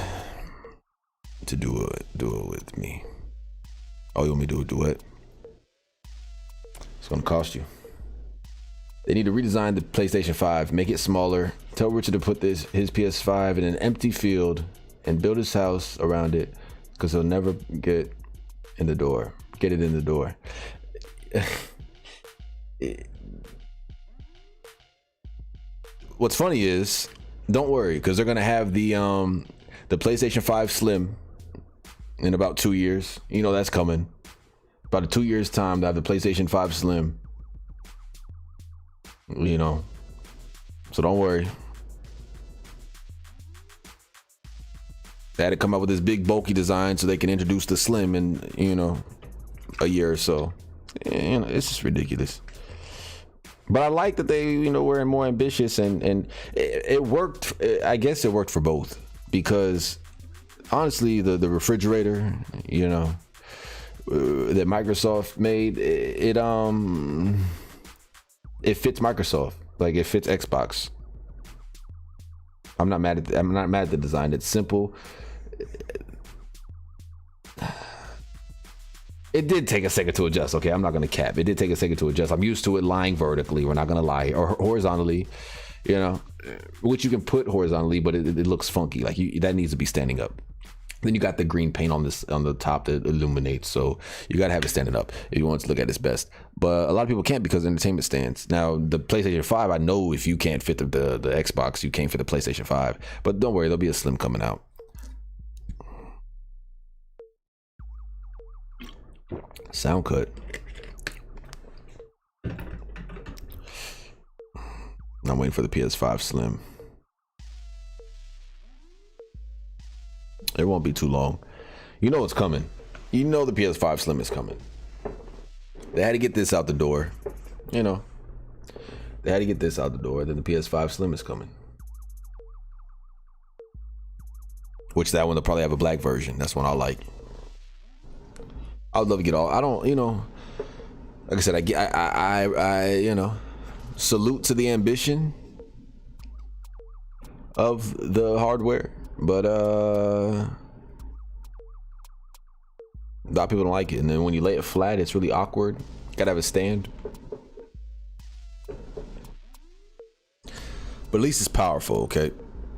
to do it with me. Oh, you want me to do a duet? It's gonna cost you. They need to redesign the PlayStation 5, make it smaller. Tell Richard to put his PS5 in an empty field and build his house around it, because he'll never get it in the door. What's funny is, don't worry, because they're gonna have the PlayStation 5 Slim in about 2 years. You know that's coming. About a 2 years time, they have the PlayStation 5 Slim. You know, so don't worry. They had to come up with this big bulky design so they can introduce the Slim in, you know, a year or so. You know, it's just ridiculous. But I like that they, you know, were more ambitious, and it worked. I guess it worked for both, because honestly, the refrigerator, you know, that Microsoft made, it fits Microsoft, like it fits Xbox. I'm not mad at the design. It's simple. It did take a second to adjust. Okay, I'm not gonna cap. It did take a second to adjust. I'm used to it lying vertically. We're not gonna lie, or horizontally, you know, which you can put horizontally, but it looks funky. Like that needs to be standing up. Then you got the green paint on the top that illuminates, so you gotta have it standing up if you want it to look at its best. But a lot of people can't because of entertainment stands. Now the PlayStation 5, I know if you can't fit the Xbox, you can't fit the PlayStation 5. But don't worry, there'll be a Slim coming out. Sound cut. I'm waiting for the PS5 Slim. It won't be too long. You know it's coming. You know the PS5 Slim is coming. They had to get this out the door. You know. They had to get this out the door. Then the PS5 Slim is coming. Which that one they'll probably have a black version. That's one I like. I would love to get all. I don't, you know. Like I said, I you know, salute to the ambition of the hardware, but a lot of people don't like it, and then when you lay it flat, it's really awkward. Gotta have a stand, but at least it's powerful. Okay,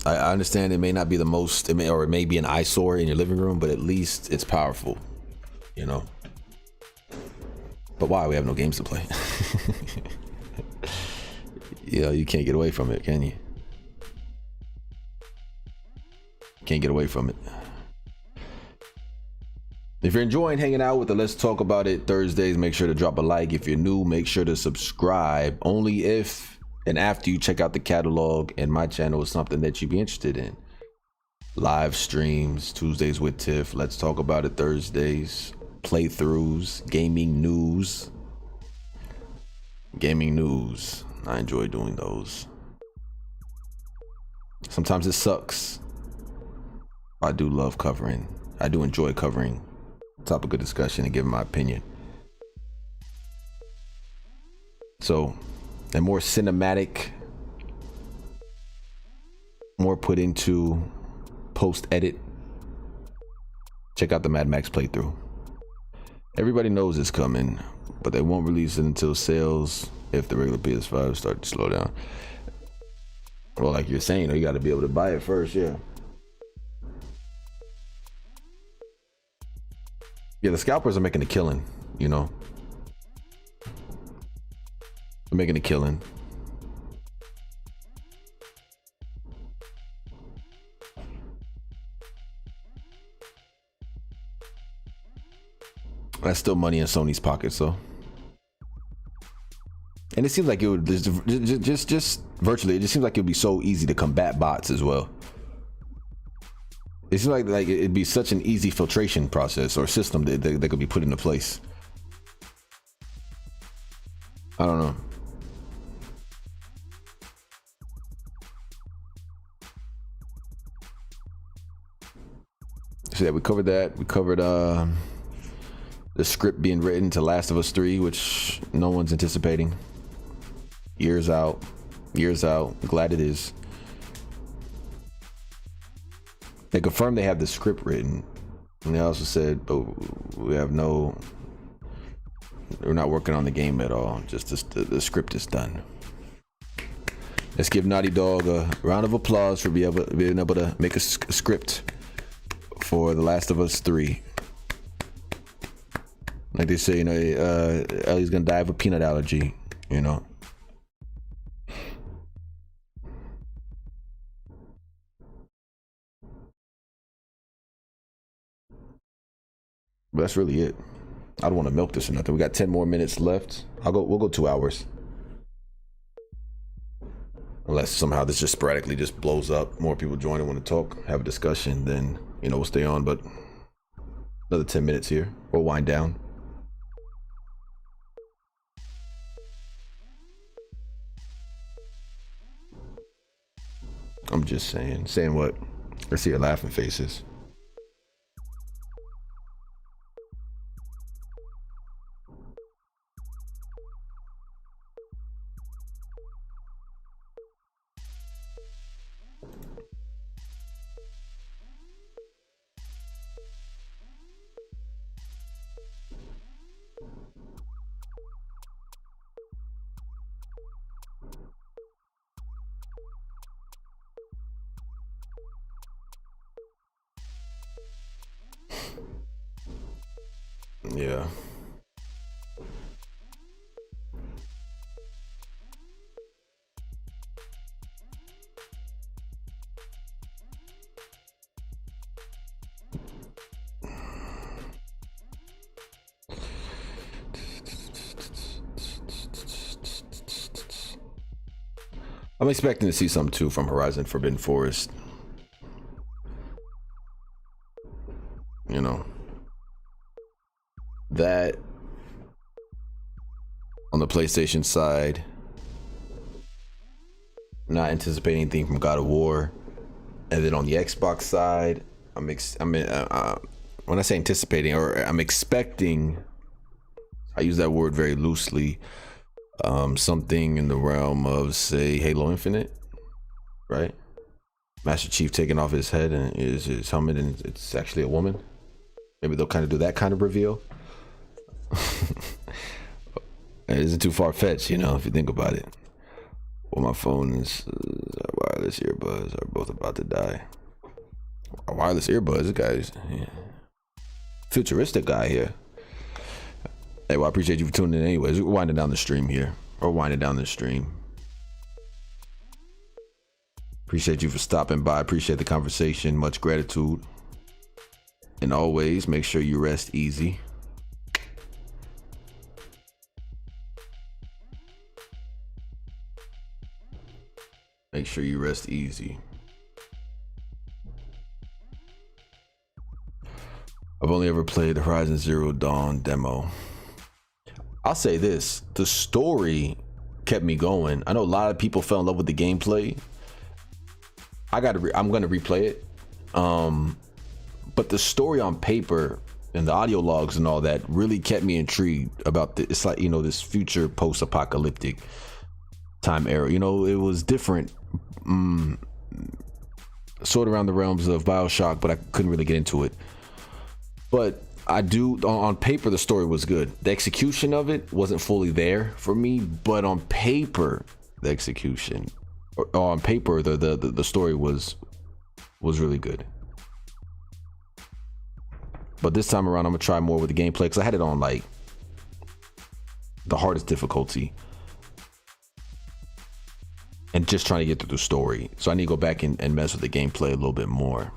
I understand it may not be the most, it may be an eyesore in your living room, but at least it's powerful, you know. But why? We have no games to play. You know, you can't get away from it, can you? Can't get away from it. If you're enjoying hanging out with the Let's Talk About It Thursdays, make sure to drop a like. If you're new, make sure to subscribe. Only if and after you check out the catalog and my channel is something that you'd be interested in. Live streams, Tuesdays with Tiff, Let's Talk About It Thursdays. playthroughs, gaming news. I enjoy doing those. Sometimes it sucks. I do enjoy covering topic of discussion and giving my opinion. So, and more cinematic, more put into post edit. Check out the Mad Max playthrough. Everybody knows it's coming, but they won't release it until sales, if the regular PS5 start to slow down. Well, like you're saying, you got to be able to buy it first, yeah. Yeah, the scalpers are making a killing, you know. They're making a killing. That's still money in Sony's pockets, though. And it seems like it would just virtually. It just seems like it would be so easy to combat bots as well. It seems like it'd be such an easy filtration process or system that could be put into place. I don't know. So yeah, we covered that. We covered the script being written to Last of Us 3, which no one's anticipating. Years out. Glad it is. They confirmed they have the script written, and they also said, but we're not working on the game at all. Just the script is done. Let's give Naughty Dog a round of applause for being able to make a script for The Last of Us 3. Like they say, you know, Ellie's gonna die of a peanut allergy, you know. But that's really it. I don't want to milk this or nothing. We got 10 more minutes left. We'll go 2 hours. Unless somehow this just sporadically just blows up. More people join and want to talk, have a discussion, then, you know, we'll stay on. But another 10 minutes here. We'll wind down. I'm just saying. Saying what? I see your laughing faces. Yeah. I'm expecting to see some too from Horizon Forbidden Forest. You know, that on the PlayStation side, not anticipating anything from God of War, and then on the Xbox side, when I say anticipating, or I'm expecting, I use that word very loosely. Something in the realm of, say, Halo Infinite, right? Master Chief taking off his head and his helmet, and it's actually a woman. Maybe they'll kind of do that kind of reveal. It isn't too far-fetched, you know, if you think about it. Well, my phone is wireless earbuds are both about to die. Our wireless earbuds, this guy's futuristic guy here. Hey, well, I appreciate you for tuning in anyways. We're winding down the stream here. Appreciate you for stopping by. Appreciate the conversation. Much gratitude. And always, make sure you rest easy. Make sure you rest easy. I've only ever played the Horizon Zero Dawn demo. I'll say this, the story kept me going. I know a lot of people fell in love with the gameplay. I'm gonna replay it. But the story on paper and the audio logs and all that really kept me intrigued about it's like, you know, this future post-apocalyptic time era. You know, it was different, sort of around the realms of BioShock, but I couldn't really get into it. But I do, on paper, the story was good. The execution of it wasn't fully there for me, but on paper, the execution, or on paper, the story was really good. But this time around, I'm gonna try more with the gameplay because I had it on like the hardest difficulty and just trying to get through the story. So I need to go back and mess with the gameplay a little bit more.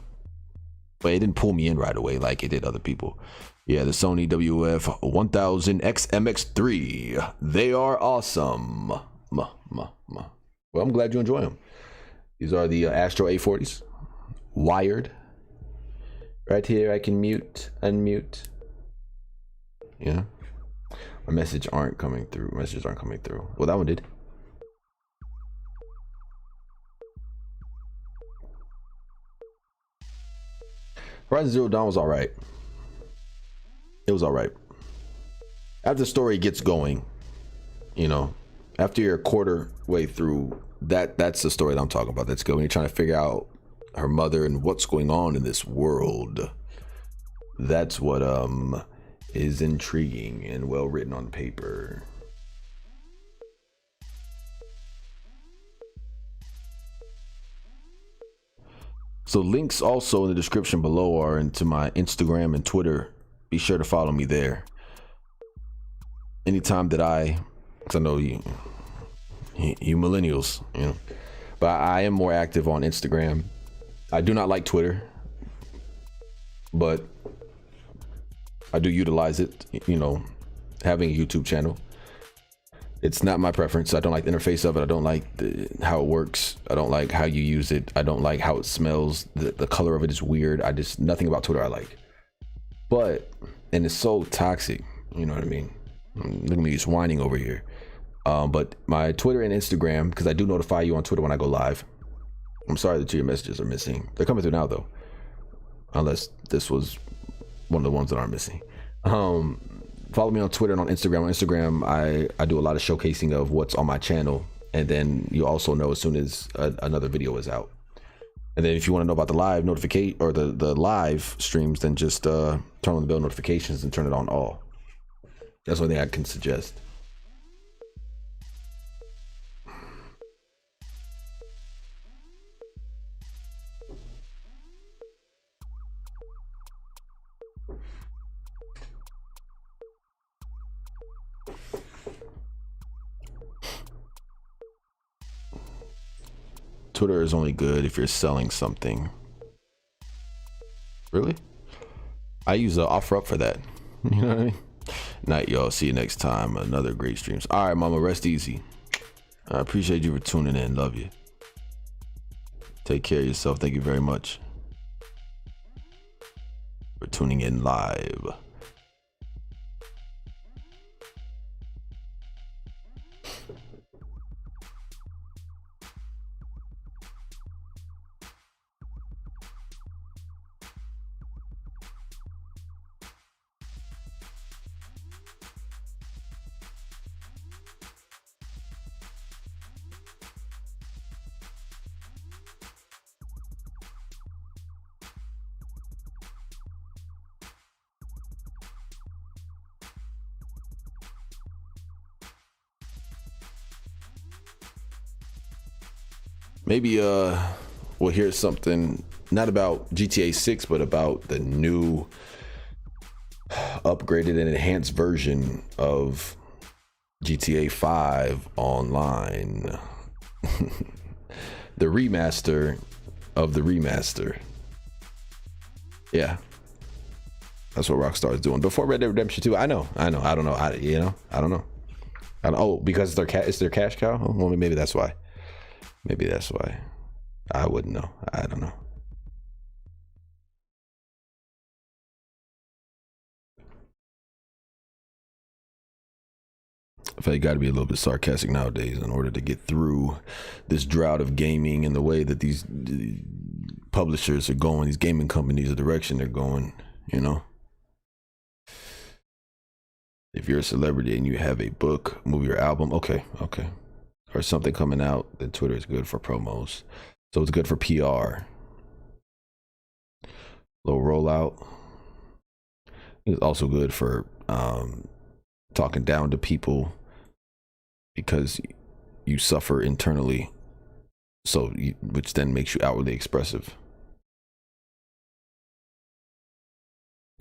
But it didn't pull me in right away like it did other people. Yeah, the Sony WF-1000X-MX3. They are awesome. Well, I'm glad you enjoy them. These are the Astro A40s. Wired. Right here, I can mute, unmute. Yeah. My messages aren't coming through. Well, that one did. Horizon Zero Dawn was all right. It was all right. After the story gets going, you know, after you're a quarter way through, that's the story that I'm talking about. That's good. When you're trying to figure out her mother and what's going on in this world, that's what is intriguing and well written on paper. So links also in the description below are into my Instagram and Twitter. Be sure to follow me there. Anytime that because I know you millennials, you know, but I am more active on Instagram. I do not like Twitter, but I do utilize it, you know, having a YouTube channel. It's not my preference. I don't like the interface of it. I don't like how it works. I don't like how you use it. I don't like how it smells. The color of it is weird. Nothing about Twitter I like. And it's so toxic, you know what I mean? Look at me just whining over here. But my Twitter and Instagram, because I do notify you on Twitter when I go live. I'm sorry that your messages are missing. They're coming through now though, unless this was one of the ones that aren't missing. Follow me on Twitter and on Instagram. On Instagram, I do a lot of showcasing of what's on my channel, and then you also know as soon as another video is out. And then if you want to know about the live notification or the live streams, then just turn on the bell notifications and turn it on all. That's one thing I can suggest. Twitter is only good if you're selling something. Really? I use OfferUp for that. You know what I mean? Night, y'all. See you next time. Another great streams. All right, mama, rest easy. I appreciate you for tuning in. Love you. Take care of yourself. Thank you very much for tuning in live. Maybe we'll hear something not about GTA 6, but about the new upgraded and enhanced version of GTA 5 Online. The remaster of the remaster. Yeah. That's what Rockstar is doing. Before Red Dead Redemption 2, I don't know. Oh, because it's their cash cow? Well, maybe that's why. I wouldn't know. I don't know. feel like you got to be a little bit sarcastic nowadays in order to get through this drought of gaming and the way that these publishers are going, these gaming companies, the direction they're going, you know? If you're a celebrity and you have a book, movie, or album, okay. Or something coming out, then Twitter is good for promos. So it's good for PR. Little rollout. It's also good for talking down to people because you suffer internally, which then makes you outwardly expressive.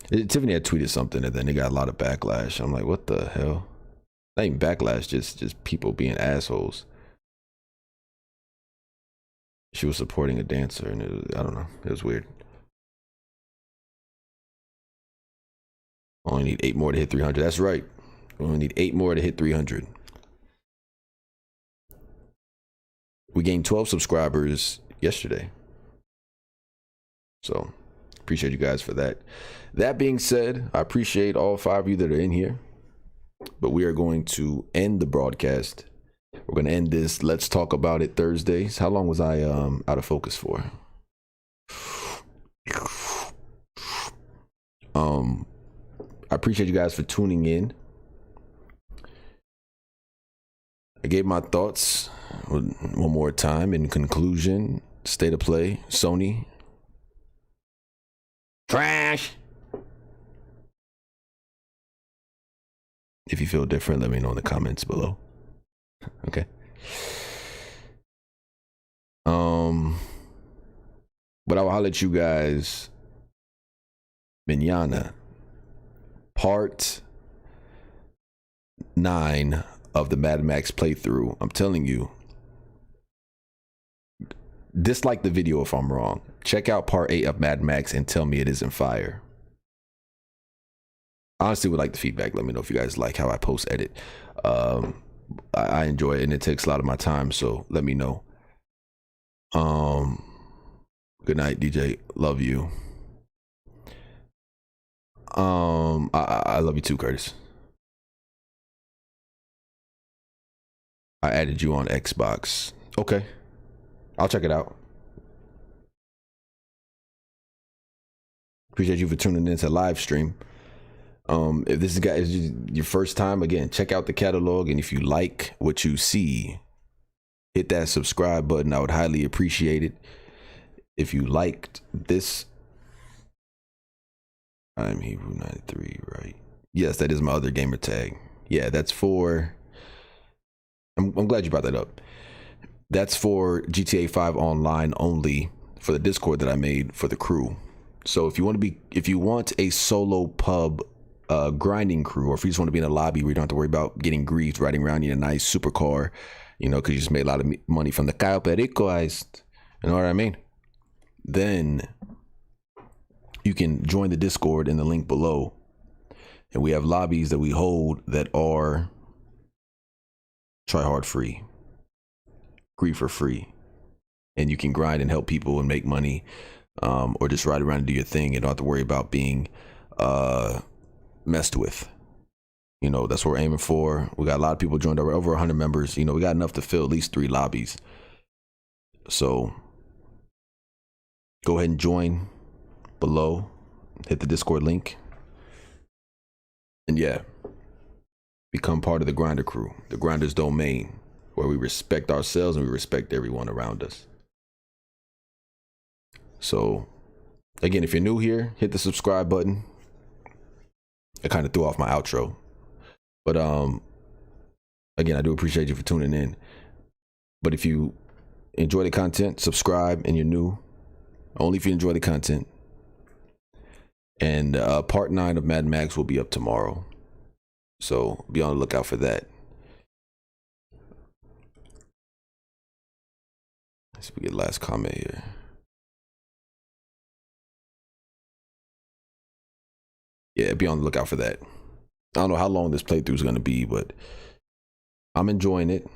Tiffany had tweeted something and then they got a lot of backlash. I'm like, what the hell? Not even backlash, just people being assholes. She was supporting a dancer and I don't know, it was weird. Only need 8 more to hit 300. That's right. We only need 8 more to hit 300. We gained 12 subscribers yesterday. So appreciate you guys for that. That being said, I appreciate all 5 of you that are in here. But we are going to end the broadcast. We're going to end this Let's Talk About It Thursdays. How long was I out of focus for? I appreciate you guys for tuning in. I gave my thoughts one more time. In conclusion, state of play, Sony. Trash. If you feel different, let me know in the comments below. Okay. But I will holler at you guys mañana. Part 9 of the Mad Max playthrough. I'm telling you, dislike the video if I'm wrong. Check out part 8 of Mad Max and tell me it isn't fire. Honestly, would like the feedback. Let me know if you guys like how I post edit. I enjoy it and it takes a lot of my time, so let me know. Good night, DJ. Love you. I love you too, Curtis. I added you on Xbox. Okay. I'll check it out. Appreciate you for tuning in to live stream. If this is your first time, again, check out the catalog, and if you like what you see, hit that subscribe button. I would highly appreciate it. If you liked this, I'm Hebrew 93, right? Yes, that is my other gamer tag. Yeah, that's for, I'm glad you brought that up. That's for GTA 5 online only, for the Discord that I made for the crew. So if you want a solo pub grinding crew, or if you just want to be in a lobby where you don't have to worry about getting griefed riding around in a nice supercar, you know, because you just made a lot of money from the Cayo Perico heist, you know what I mean? Then you can join the Discord in the link below, and we have lobbies that we hold that are try hard free, grief for free, and you can grind and help people and make money, or just ride around and do your thing and don't have to worry about being messed with. You know, that's what we're aiming for. We got a lot of people joined, over 100 members. You know, we got enough to fill at least 3 lobbies. So go ahead and join below, hit the Discord link, and yeah, become part of the Grinder crew, the Grinders domain, where we respect ourselves and we respect everyone around us. So again, if you're new here, hit the subscribe button. I kind of threw off my outro, but again, I do appreciate you for tuning in. But if you enjoy the content, subscribe, and you're new, only if you enjoy the content. And part 9 of Mad Max will be up tomorrow, so be on the lookout for that. Let's see if we get last comment here. Yeah, be on the lookout for that. I don't know how long this playthrough is going to be, but I'm enjoying it.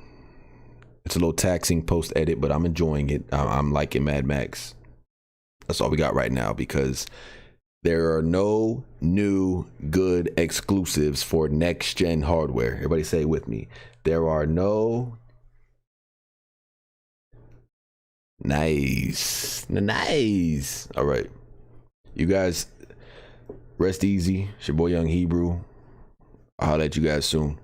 It's a little taxing post edit, but I'm enjoying it. I'm liking Mad Max. That's all we got right now, because There are no new good exclusives for next gen hardware. Everybody say it with me. There are no nice. All right. You guys rest easy. It's your boy Young Hebrew. I'll holler at you guys soon.